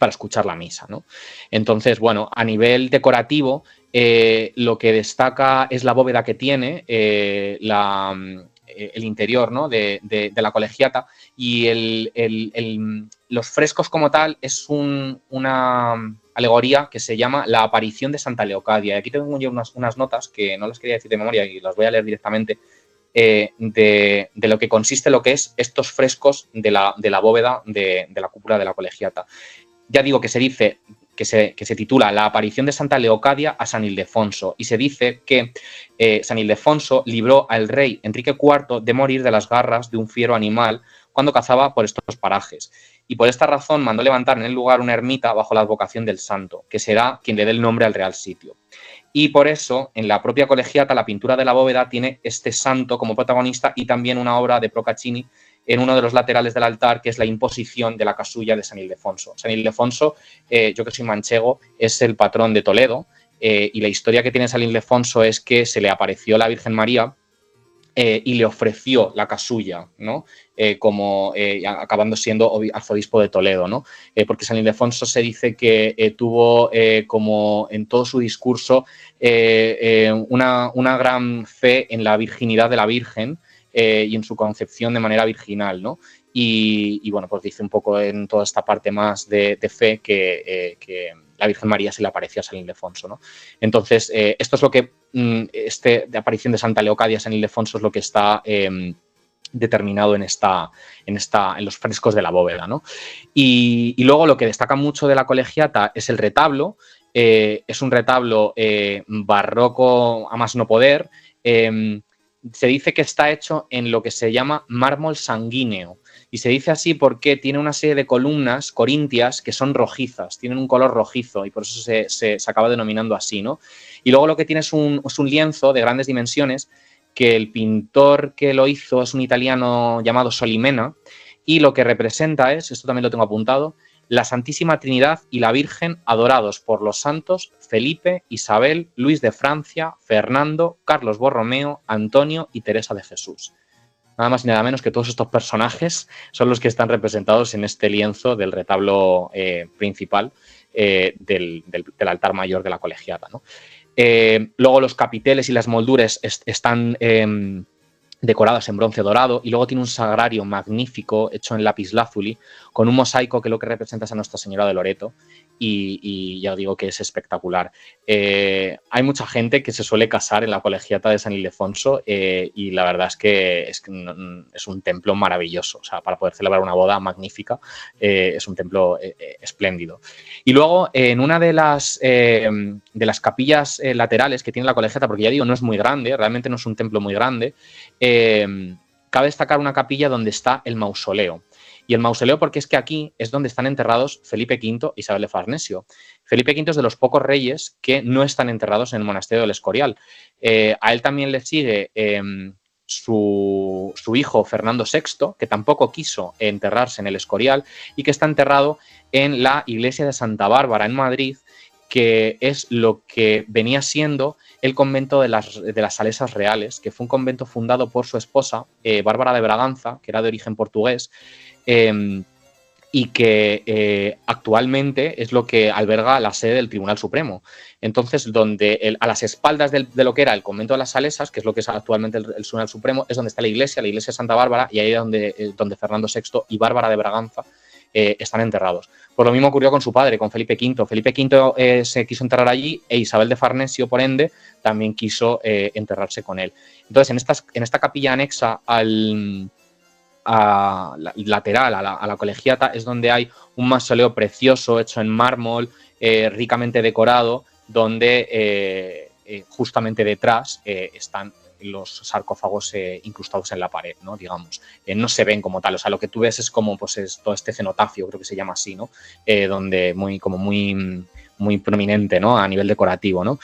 escuchar la misa, ¿no? Entonces, bueno, a nivel decorativo, lo que destaca es la bóveda que tiene, el interior, ¿no? de la colegiata, y los frescos como tal es una alegoría que se llama La aparición de Santa Leocadia. Y aquí tengo yo unas notas que no las quería decir de memoria y las voy a leer directamente, de lo que consiste lo que es estos frescos de la bóveda de la cúpula de la colegiata. Ya digo que se dice que se titula La aparición de Santa Leocadia a San Ildefonso, y se dice que San Ildefonso libró al rey Enrique IV de morir de las garras de un fiero animal cuando cazaba por estos parajes, y por esta razón mandó levantar en el lugar una ermita bajo la advocación del santo, que será quien le dé el nombre al real sitio. Y por eso, en la propia colegiata, la pintura de la bóveda tiene este santo como protagonista, y también una obra de Procaccini en uno de los laterales del altar, que es la imposición de la casulla de San Ildefonso. San Ildefonso, yo que soy manchego, es el patrón de Toledo, y la historia que tiene San Ildefonso es que se le apareció la Virgen María y le ofreció la casulla, ¿no? Acabando siendo arzobispo de Toledo, ¿no? Porque San Ildefonso se dice que tuvo como en todo su discurso una gran fe en la virginidad de la Virgen, y en su concepción de manera virginal, ¿no? Y bueno, pues dice un poco en toda esta parte más de fe que la Virgen María se le apareció a San Ildefonso, ¿no? Entonces, esto es lo que de aparición de Santa Leocadia a San Ildefonso es lo que está determinado en los frescos de la bóveda, ¿no? Y luego lo que destaca mucho de la colegiata es el retablo. Es un retablo barroco a más no poder. Se dice que está hecho en lo que se llama mármol sanguíneo, y se dice así porque tiene una serie de columnas corintias que son rojizas, tienen un color rojizo, y por eso se acaba denominando así, ¿no? Y luego lo que tiene es un lienzo de grandes dimensiones, que el pintor que lo hizo es un italiano llamado Solimena, y lo que representa es, esto también lo tengo apuntado, la Santísima Trinidad y la Virgen adorados por los santos Felipe, Isabel, Luis de Francia, Fernando, Carlos Borromeo, Antonio y Teresa de Jesús. nada más y nada menos que todos estos personajes son los que están representados en este lienzo del retablo principal del altar mayor de la colegiata, ¿no? Luego los capiteles y las molduras están decoradas en bronce dorado, y luego tiene un sagrario magnífico hecho en lapislázuli con un mosaico que lo que representa es a Nuestra Señora de Loreto, y ya os digo que es espectacular. Hay mucha gente que se suele casar en la colegiata de San Ildefonso, y la verdad es que es un templo maravilloso, o sea, para poder celebrar una boda magnífica, es un templo espléndido. Y luego en una de las capillas laterales que tiene la colegiata, porque ya digo, no es muy grande, realmente no es un templo muy grande, cabe destacar una capilla donde está el mausoleo. Y el mausoleo porque es que aquí es donde están enterrados Felipe V e Isabel de Farnesio. Felipe V es de los pocos reyes que no están enterrados en el monasterio del Escorial. A él también le sigue su hijo Fernando VI, que tampoco quiso enterrarse en el Escorial y que está enterrado en la iglesia de Santa Bárbara en Madrid, que es lo que venía siendo el convento de las Salesas Reales, que fue un convento fundado por su esposa, Bárbara de Braganza, que era de origen portugués, y que actualmente es lo que alberga la sede del Tribunal Supremo. Entonces, donde a las espaldas de lo que era el convento de las Salesas, que es lo que es actualmente el Tribunal Supremo, es donde está la iglesia de Santa Bárbara, y ahí es donde Fernando VI y Bárbara de Braganza están enterrados. Pues lo mismo ocurrió con su padre, con Felipe V. Felipe V se quiso enterrar allí, e Isabel de Farnesio, por ende, también quiso enterrarse con él. Entonces, en esta capilla anexa lateral a la colegiata es donde hay un mausoleo precioso hecho en mármol, ricamente decorado, donde justamente detrás están los sarcófagos incrustados en la pared, ¿no? Digamos, no se ven como tal, o sea, lo que tú ves es como pues es todo este cenotafio, creo que se llama así, ¿no? Donde muy prominente, ¿no? A nivel decorativo, ¿no?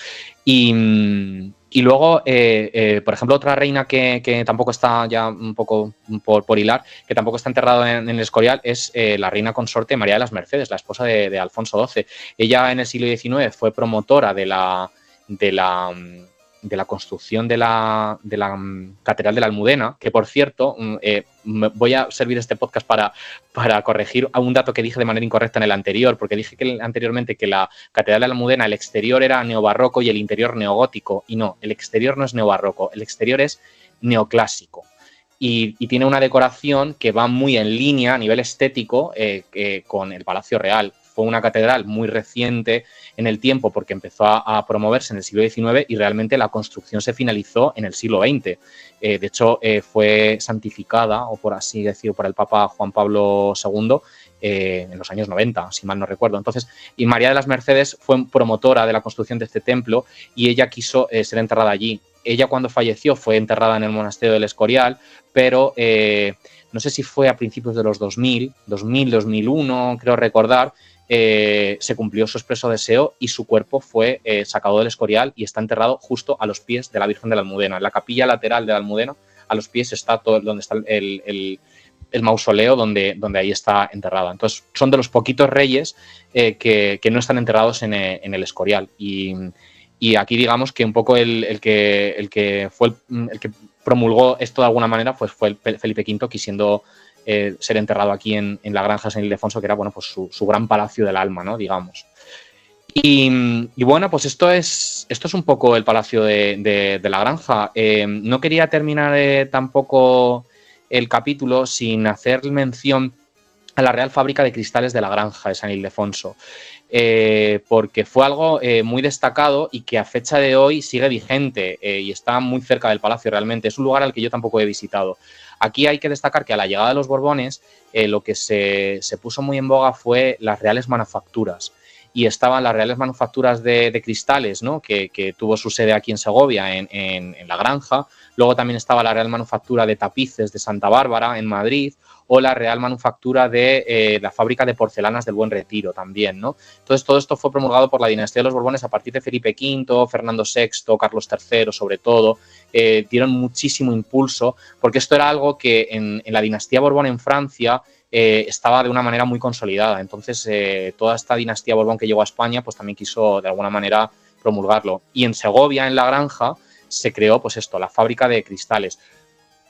Y luego, por ejemplo, otra reina que tampoco está ya un poco por hilar, que tampoco está enterrada en el Escorial, es la reina consorte María de las Mercedes, la esposa de Alfonso XII. Ella en el siglo XIX fue promotora de la construcción de la Catedral de la Almudena, que por cierto, voy a servir este podcast para corregir un dato que dije de manera incorrecta en el anterior, porque dije anteriormente que la Catedral de la Almudena, el exterior era neobarroco y el interior neogótico, y no, el exterior no es neobarroco, el exterior es neoclásico. Y tiene una decoración que va muy en línea a nivel estético con el Palacio Real. Fue una catedral muy reciente en el tiempo porque empezó a promoverse en el siglo XIX y realmente la construcción se finalizó en el siglo XX. De hecho, fue santificada, o por así decirlo, por el Papa Juan Pablo II en los años 90, si mal no recuerdo. Entonces, y María de las Mercedes fue promotora de la construcción de este templo y ella quiso ser enterrada allí. Ella, cuando falleció, fue enterrada en el monasterio del Escorial, pero no sé si fue a principios de los 2001, creo recordar, se cumplió su expreso deseo y su cuerpo fue sacado del Escorial y está enterrado justo a los pies de la Virgen de la Almudena. En la capilla lateral de la Almudena, a los pies está todo donde está el mausoleo donde ahí está enterrada. Entonces, son de los poquitos reyes que no están enterrados en el Escorial. Y aquí digamos que un poco el que promulgó esto de alguna manera pues fue el Felipe V, quisiendo ser enterrado aquí en la granja de San Ildefonso, que era bueno, pues su gran palacio del alma, ¿no? Digamos. Y bueno, pues esto es un poco el palacio de la granja. No quería terminar tampoco el capítulo sin hacer mención a la Real Fábrica de Cristales de la Granja de San Ildefonso, porque fue algo muy destacado y que a fecha de hoy sigue vigente y está muy cerca del palacio realmente. Es un lugar al que yo tampoco he visitado. Aquí hay que destacar que a la llegada de los Borbones lo que se puso muy en boga fue las reales manufacturas. Y estaban las reales manufacturas de cristales, ¿no? que tuvo su sede aquí en Segovia, en la granja. Luego también estaba la Real Manufactura de Tapices de Santa Bárbara, en Madrid, o la Real Manufactura de la Fábrica de Porcelanas del Buen Retiro también, ¿no? Entonces, todo esto fue promulgado por la dinastía de los Borbones a partir de Felipe V, Fernando VI, Carlos III, sobre todo. Dieron muchísimo impulso, porque esto era algo que en la dinastía Borbón en Francia estaba de una manera muy consolidada. Entonces, toda esta dinastía Borbón que llegó a España, pues también quiso de alguna manera promulgarlo. Y en Segovia, en la granja, se creó, pues esto, la fábrica de cristales.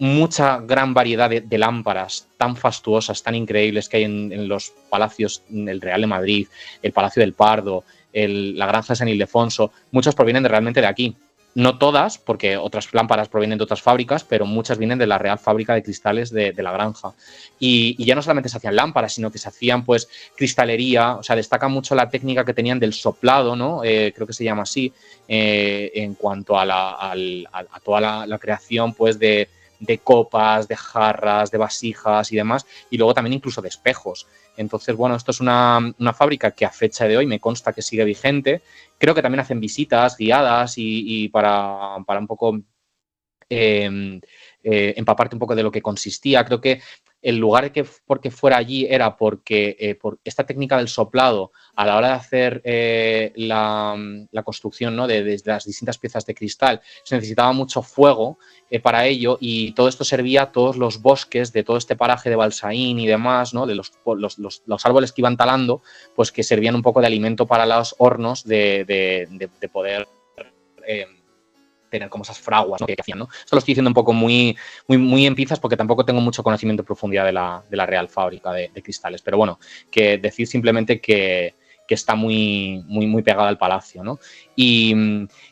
mucha gran variedad de lámparas tan fastuosas, tan increíbles que hay en los palacios, el Real de Madrid, el Palacio del Pardo, la Granja de San Ildefonso, muchos provienen realmente de aquí. No todas, porque otras lámparas provienen de otras fábricas, pero muchas vienen de la Real Fábrica de Cristales de la Granja. Y ya no solamente se hacían lámparas, sino que se hacían pues cristalería. O sea, destaca mucho la técnica que tenían del soplado, ¿no? Creo que se llama así, en cuanto a toda la creación pues de copas, de jarras, de vasijas y demás, y luego también incluso de espejos. Entonces, bueno, esto es una fábrica que a fecha de hoy me consta que sigue vigente. Creo que también hacen visitas guiadas y para un poco empaparte un poco de lo que consistía. Creo que el lugar porque fuera allí era porque por esta técnica del soplado a la hora de hacer la construcción, ¿no? de las distintas piezas de cristal se necesitaba mucho fuego para ello, y todo esto servía a todos los bosques de todo este paraje de Balsaín y demás, ¿no? de los árboles que iban talando, pues que servían un poco de alimento para los hornos de poder tener como esas fraguas, ¿no? que hacían, ¿no? Esto lo estoy diciendo un poco muy en pinzas porque tampoco tengo mucho conocimiento en profundidad de la Real Fábrica de cristales, pero bueno, que decir simplemente que está muy pegada al palacio, ¿no? Y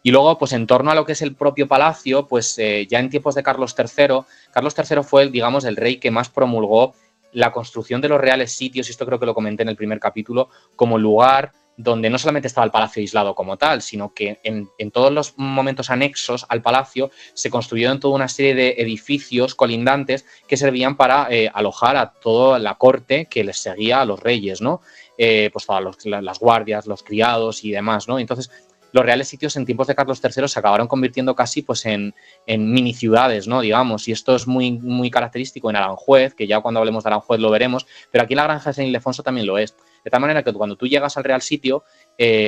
luego, pues en torno a lo que es el propio palacio, pues ya en tiempos de Carlos III fue, digamos, el rey que más promulgó la construcción de los reales sitios, y esto creo que lo comenté en el primer capítulo, como lugar donde no solamente estaba el palacio aislado como tal, sino que en todos los momentos anexos al palacio se construyeron toda una serie de edificios colindantes que servían para alojar a toda la corte que les seguía a los reyes, ¿no? Pues todas las guardias, los criados y demás, ¿no? Entonces, los reales sitios en tiempos de Carlos III se acabaron convirtiendo casi pues en mini ciudades, ¿no? Digamos, y esto es muy característico en Aranjuez, que ya cuando hablemos de Aranjuez lo veremos, pero aquí en la Granja de San Ildefonso también lo es. De tal manera que cuando tú llegas al real sitio,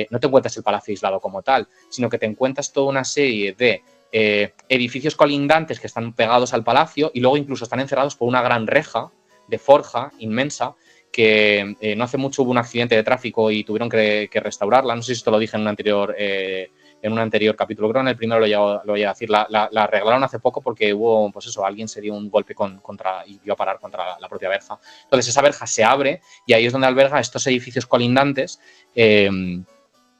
no te encuentras el palacio aislado como tal, sino que te encuentras toda una serie de edificios colindantes que están pegados al palacio y luego incluso están encerrados por una gran reja de forja inmensa que no hace mucho hubo un accidente de tráfico y tuvieron que restaurarla. No sé si esto lo dije en un anterior capítulo, creo que en el primero lo voy a decir. La arreglaron hace poco porque hubo, pues eso, alguien se dio un golpe y dio a parar contra la propia verja. Entonces esa verja se abre y ahí es donde alberga estos edificios colindantes que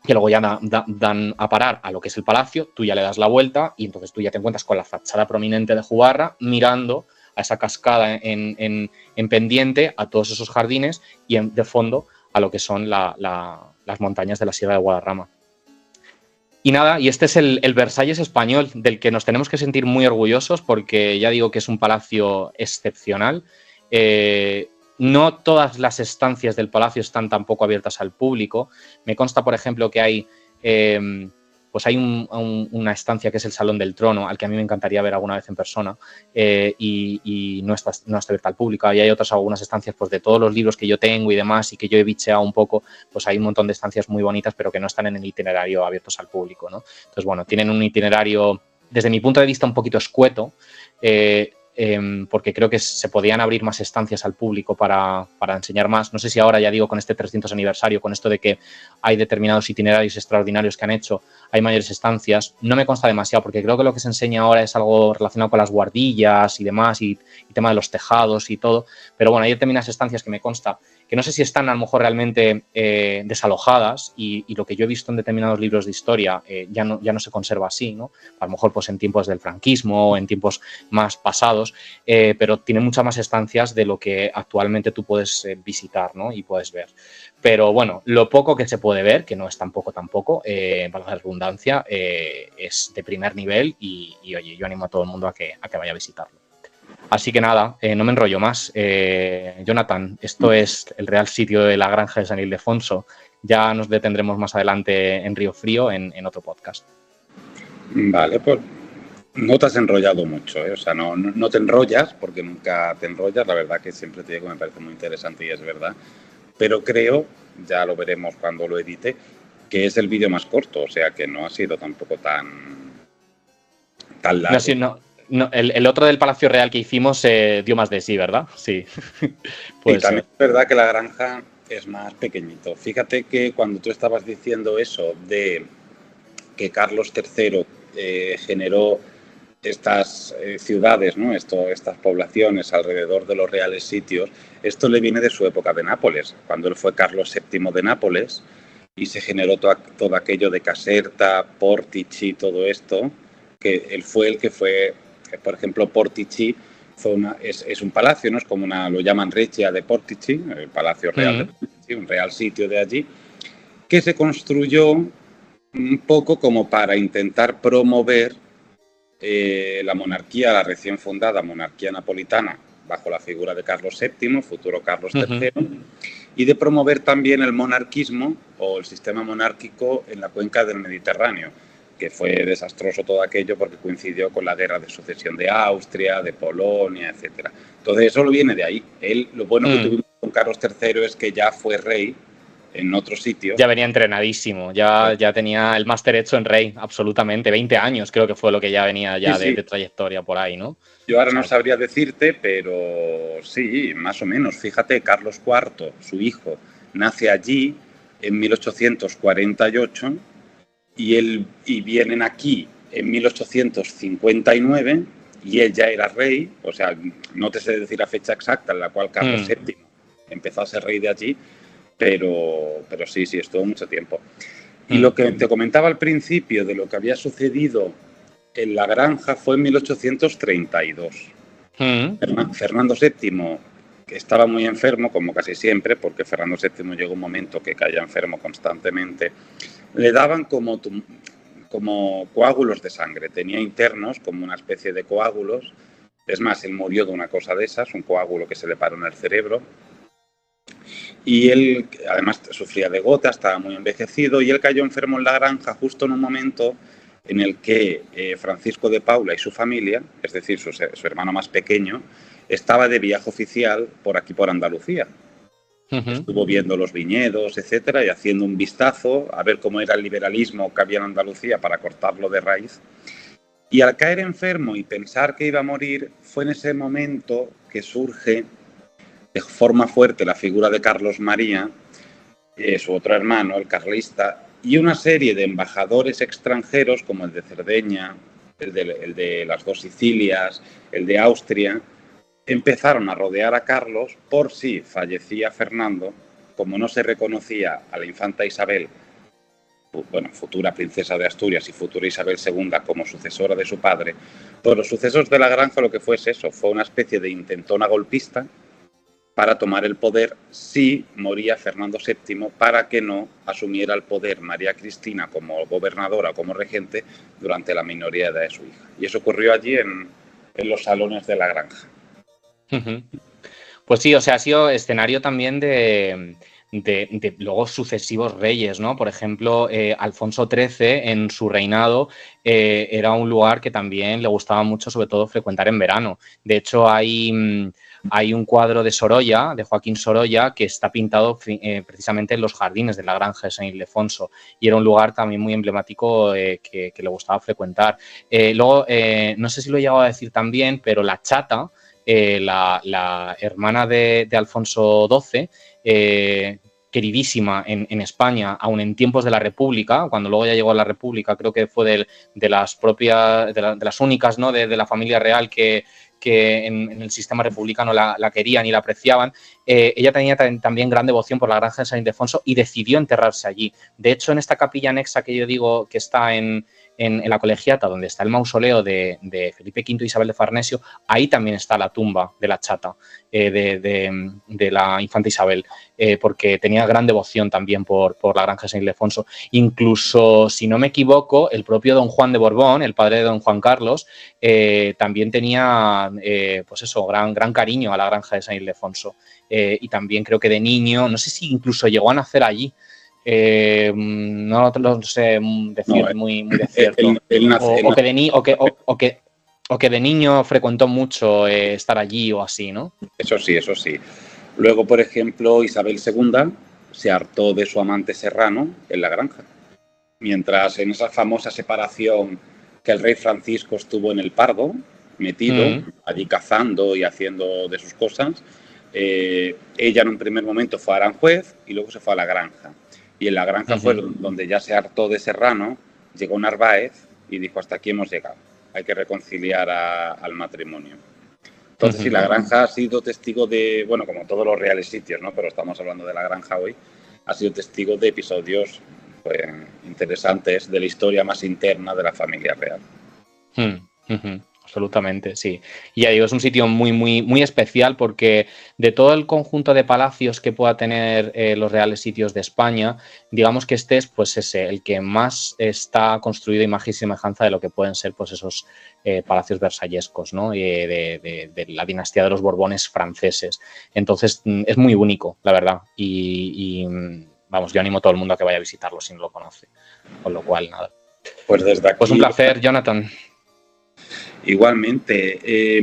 luego ya dan a parar a lo que es el palacio. Tú ya le das la vuelta y entonces tú ya te encuentras con la fachada prominente de Jugarra mirando a esa cascada en pendiente, a todos esos jardines y de fondo a lo que son las montañas de la Sierra de Guadarrama. Y nada, y este es el Versalles español, del que nos tenemos que sentir muy orgullosos porque ya digo que es un palacio excepcional. No todas las estancias del palacio están tampoco abiertas al público. Me consta, por ejemplo, que hay una estancia que es el Salón del Trono, al que a mí me encantaría ver alguna vez en persona, y no está abierta al público. Y hay algunas estancias pues, de todos los libros que yo tengo y demás, y que yo he bicheado un poco, pues hay un montón de estancias muy bonitas, pero que no están en el itinerario abiertos al público, ¿no? Entonces, bueno, tienen un itinerario, desde mi punto de vista, un poquito escueto, porque creo que se podían abrir más estancias al público para enseñar más. No sé si ahora, ya digo, con este 300 aniversario, con esto de que hay determinados itinerarios extraordinarios que han hecho, hay mayores estancias. No me consta demasiado, porque creo que lo que se enseña ahora es algo relacionado con las guardillas y demás, y tema de los tejados y todo. Pero bueno, hay determinadas estancias que me consta que no sé si están a lo mejor realmente desalojadas, y lo que yo he visto en determinados libros de historia ya no se conserva así, ¿no? A lo mejor pues en tiempos del franquismo o en tiempos más pasados, pero tiene muchas más estancias de lo que actualmente tú puedes visitar, ¿no? Y puedes ver. Pero bueno, lo poco que se puede ver, que no es tampoco, para la redundancia, es de primer nivel y oye, yo animo a todo el mundo a que vaya a visitarlo. Así que nada, no me enrollo más. Jonathan, esto es el real sitio de la Granja de San Ildefonso. Ya nos detendremos más adelante en Río Frío en otro podcast. Vale, pues no te has enrollado mucho, ¿eh? O sea, no te enrollas, porque nunca te enrollas. La verdad que siempre te digo que me parece muy interesante y es verdad. Pero creo, ya lo veremos cuando lo edite, que es el vídeo más corto. O sea, que no ha sido tampoco tan largo. No, el otro del Palacio Real que hicimos dio más de sí, ¿verdad? Sí. Y también es verdad que la granja es más pequeñito. Fíjate que cuando tú estabas diciendo eso de que Carlos III generó estas ciudades, ¿no? Estas poblaciones alrededor de los reales sitios, esto le viene de su época de Nápoles, cuando él fue Carlos VII de Nápoles y se generó todo aquello de Caserta, Portici, todo esto, que él fue el que fue, por ejemplo, Portici es un palacio, ¿no? Es como lo llaman Regia de Portici, el Palacio Real de Portici, un real sitio de allí, que se construyó un poco como para intentar promover la monarquía, la recién fundada monarquía napolitana, bajo la figura de Carlos VII, futuro Carlos III, y de promover también el monarquismo o el sistema monárquico en la cuenca del Mediterráneo, que fue desastroso todo aquello porque coincidió con la guerra de sucesión de Austria, de Polonia, etc. Entonces eso lo viene de ahí. Lo bueno que tuvimos con Carlos III es que ya fue rey en otro sitio. Ya venía entrenadísimo, ya tenía el máster hecho en rey, absolutamente. 20 años creo que fue lo que ya venía ya de trayectoria por ahí, ¿no? Yo ahora no sabría decirte, pero sí, más o menos. Fíjate, Carlos IV, su hijo, nace allí en 1848 y vienen aquí en 1859 y él ya era rey, o sea, no te sé decir la fecha exacta en la cual Carlos VII empezó a ser rey de allí, pero sí, estuvo mucho tiempo. Y lo que te comentaba al principio de lo que había sucedido en la granja fue en 1832. Fernando VII, que estaba muy enfermo, como casi siempre, porque Fernando VII llegó un momento que caía enfermo constantemente, le daban como coágulos de sangre. Tenía internos como una especie de coágulos. Es más, él murió de una cosa de esas, un coágulo que se le paró en el cerebro. Y él, además, sufría de gota, estaba muy envejecido y él cayó enfermo en la granja justo en un momento en el que Francisco de Paula y su familia, es decir, su hermano más pequeño, estaba de viaje oficial por aquí, por Andalucía. Estuvo viendo los viñedos, etcétera, y haciendo un vistazo a ver cómo era el liberalismo que había en Andalucía para cortarlo de raíz. Y al caer enfermo y pensar que iba a morir, fue en ese momento que surge de forma fuerte la figura de Carlos María, su otro hermano, el carlista, y una serie de embajadores extranjeros como el de Cerdeña, el de las dos Sicilias, el de Austria, empezaron a rodear a Carlos por si fallecía Fernando, como no se reconocía a la infanta Isabel, bueno, futura princesa de Asturias y futura Isabel II como sucesora de su padre. Por los sucesos de la granja lo que fue eso, fue una especie de intentona golpista para tomar el poder si moría Fernando VII, para que no asumiera el poder María Cristina como gobernadora o como regente durante la minoría de su hija. Y eso ocurrió allí en los salones de la granja. Pues sí, o sea, ha sido escenario también de luego sucesivos reyes, ¿no? Por ejemplo, Alfonso XIII en su reinado era un lugar que también le gustaba mucho, sobre todo, frecuentar en verano. De hecho, hay un cuadro de Sorolla, de Joaquín Sorolla, que está pintado precisamente en los jardines de la granja de San Ildefonso y era un lugar también muy emblemático que le gustaba frecuentar. Luego, no sé si lo he llegado a decir también, pero la chata, la hermana de Alfonso XII, queridísima en España, aún en tiempos de la República, cuando luego ya llegó a la República, creo que fue de las propias, de las únicas, ¿no? de la familia real que en el sistema republicano la querían y la apreciaban. Ella tenía también gran devoción por la granja de San Ildefonso y decidió enterrarse allí. De hecho, en esta capilla anexa que yo digo que está en la Colegiata, donde está el mausoleo de Felipe V e Isabel de Farnesio, ahí también está la tumba de la chata, de la infanta Isabel, porque tenía gran devoción también por la granja de San Ildefonso. Incluso, si no me equivoco, el propio don Juan de Borbón, el padre de don Juan Carlos, también tenía pues eso, gran cariño a la granja de San Ildefonso. Y también creo que de niño, no sé si incluso llegó a nacer allí. No lo sé decir muy de cierto. O que de niño frecuentó mucho estar allí o así, ¿no? Eso sí. Luego, por ejemplo, Isabel II se hartó de su amante Serrano en la granja. Mientras en esa famosa separación que el rey Francisco estuvo en el Pardo, metido, allí cazando y haciendo de sus cosas, ella en un primer momento fue a Aranjuez y luego se fue a la granja. Y en la granja fue donde ya se hartó de Serrano, llegó Narváez y dijo: hasta aquí hemos llegado. hay que reconciliar al matrimonio. Entonces, sí, La Granja ha sido testigo de, bueno, como todos los reales sitios, ¿no? Pero estamos hablando de La Granja hoy, ha sido testigo de episodios pues, interesantes de la historia más interna de la familia real. Absolutamente, sí. Y ya digo, es un sitio muy, muy, muy especial porque de todo el conjunto de palacios que pueda tener los reales sitios de España, digamos que este es pues ese, el que más está construido imagen y semejanza de lo que pueden ser pues esos palacios versallescos, ¿no? De la dinastía de los Borbones franceses. Entonces es muy único, la verdad. Y vamos, yo animo a todo el mundo a que vaya a visitarlo si no lo conoce. Con lo cual, nada. Pues desde aquí... Pues un placer, Jonathan. Igualmente,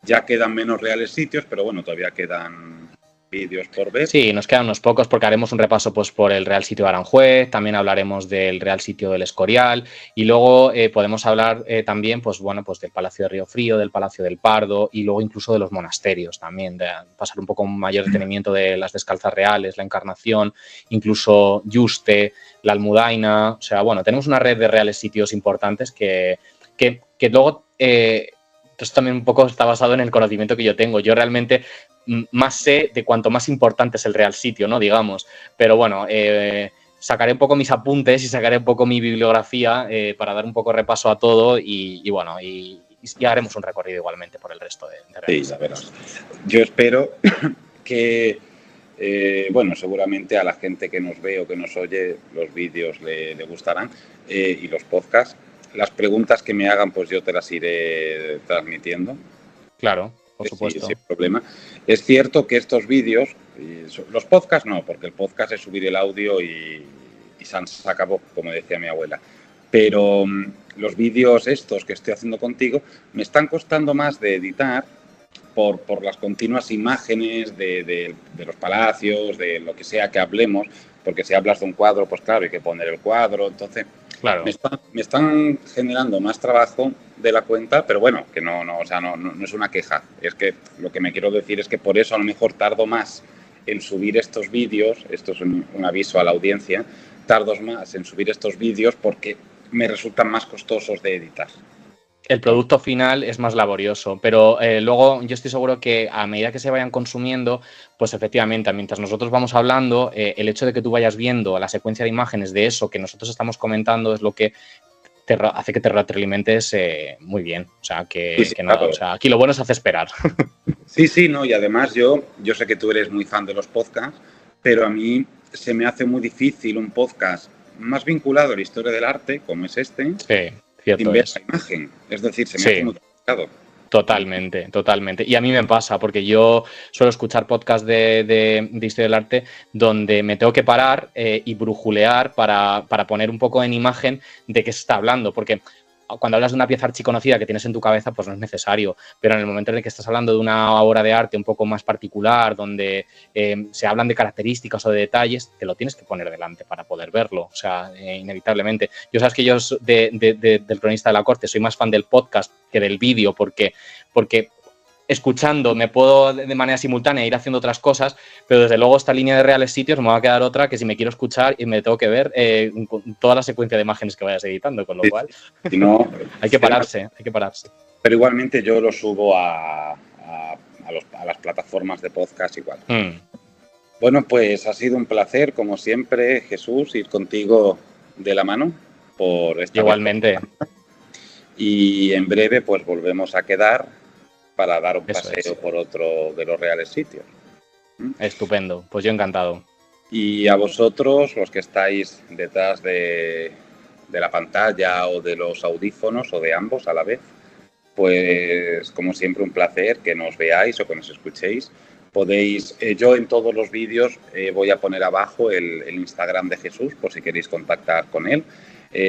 ya quedan menos reales sitios, pero bueno, todavía quedan vídeos por ver. Sí, nos quedan unos pocos porque haremos un repaso pues, por el Real Sitio de Aranjuez, también hablaremos del Real Sitio del Escorial y luego podemos hablar también pues, bueno, pues, del Palacio de Río Frío, del Palacio del Pardo y luego incluso de los monasterios también, de pasar un poco un mayor detenimiento de las Descalzas Reales, la Encarnación, incluso Yuste, la Almudaina. O sea, bueno, tenemos una red de reales sitios importantes que luego... esto también un poco está basado en el conocimiento que yo tengo. Yo realmente más sé de cuanto más importante es el real sitio, ¿no? Digamos. Pero bueno, sacaré un poco mis apuntes y sacaré un poco mi bibliografía para dar un poco repaso a todo y bueno, y haremos un recorrido igualmente por el resto de reales. Sí, la verdad. Yo espero que, bueno, seguramente a la gente que nos ve o que nos oye los vídeos le gustarán y los podcasts. Las preguntas que me hagan, pues yo te las iré transmitiendo. Claro, por supuesto. Sin problema. Es cierto que estos vídeos, los podcasts no, porque el podcast es subir el audio y se acabó, como decía mi abuela. Pero los vídeos estos que estoy haciendo contigo me están costando más de editar por las continuas imágenes de los palacios, de lo que sea que hablemos, porque si hablas de un cuadro, pues claro, hay que poner el cuadro, entonces... Claro. Me están generando más trabajo de la cuenta, pero bueno, que no es una queja. Es que lo que me quiero decir es que por eso a lo mejor tardo más en subir estos vídeos, esto es un aviso a la audiencia, tardo más en subir estos vídeos porque me resultan más costosos de editar. El producto final es más laborioso, pero luego yo estoy seguro que a medida que se vayan consumiendo, pues efectivamente, mientras nosotros vamos hablando, el hecho de que tú vayas viendo la secuencia de imágenes de eso que nosotros estamos comentando es lo que hace que te retroalimentes muy bien. O sea, que no, claro. O sea, aquí lo bueno se hace esperar. Sí, no, y además yo sé que tú eres muy fan de los podcasts, pero a mí se me hace muy difícil un podcast más vinculado a la historia del arte, como es este. Sí. Cierto sin ver la imagen, es decir, se me hace muy complicado. Totalmente. Y a mí me pasa, porque yo suelo escuchar podcasts de historia del arte donde me tengo que parar y brujulear para poner un poco en imagen de qué se está hablando, porque cuando hablas de una pieza archiconocida que tienes en tu cabeza, pues no es necesario, pero en el momento en el que estás hablando de una obra de arte un poco más particular, donde se hablan de características o de detalles, te lo tienes que poner delante para poder verlo, o sea, inevitablemente. Yo sabes que yo del cronista de la corte soy más fan del podcast que del vídeo, porque escuchando me puedo de manera simultánea ir haciendo otras cosas, pero desde luego esta línea de reales sitios me va a quedar otra que si me quiero escuchar y me tengo que ver toda la secuencia de imágenes que vayas editando, con lo cual si no, hay que pararse. Pero igualmente yo lo subo a las plataformas de podcast igual. Bueno, pues ha sido un placer, como siempre, Jesús, ir contigo de la mano por esta Igualmente. Y en breve pues volvemos a quedar para dar un paseo por otro de los reales sitios. Estupendo, pues yo encantado. Y a vosotros, los que estáis detrás de la pantalla o de los audífonos o de ambos a la vez, pues como siempre un placer que nos veáis o que nos escuchéis. Podéis, yo en todos los vídeos voy a poner abajo el Instagram de Jesús por si queréis contactar con él.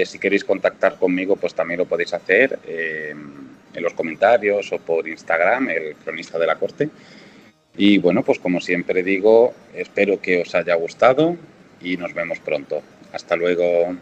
Si queréis contactar conmigo, pues también lo podéis hacer en los comentarios o por Instagram, el cronista de la corte. Y bueno, pues como siempre digo, espero que os haya gustado y nos vemos pronto. Hasta luego.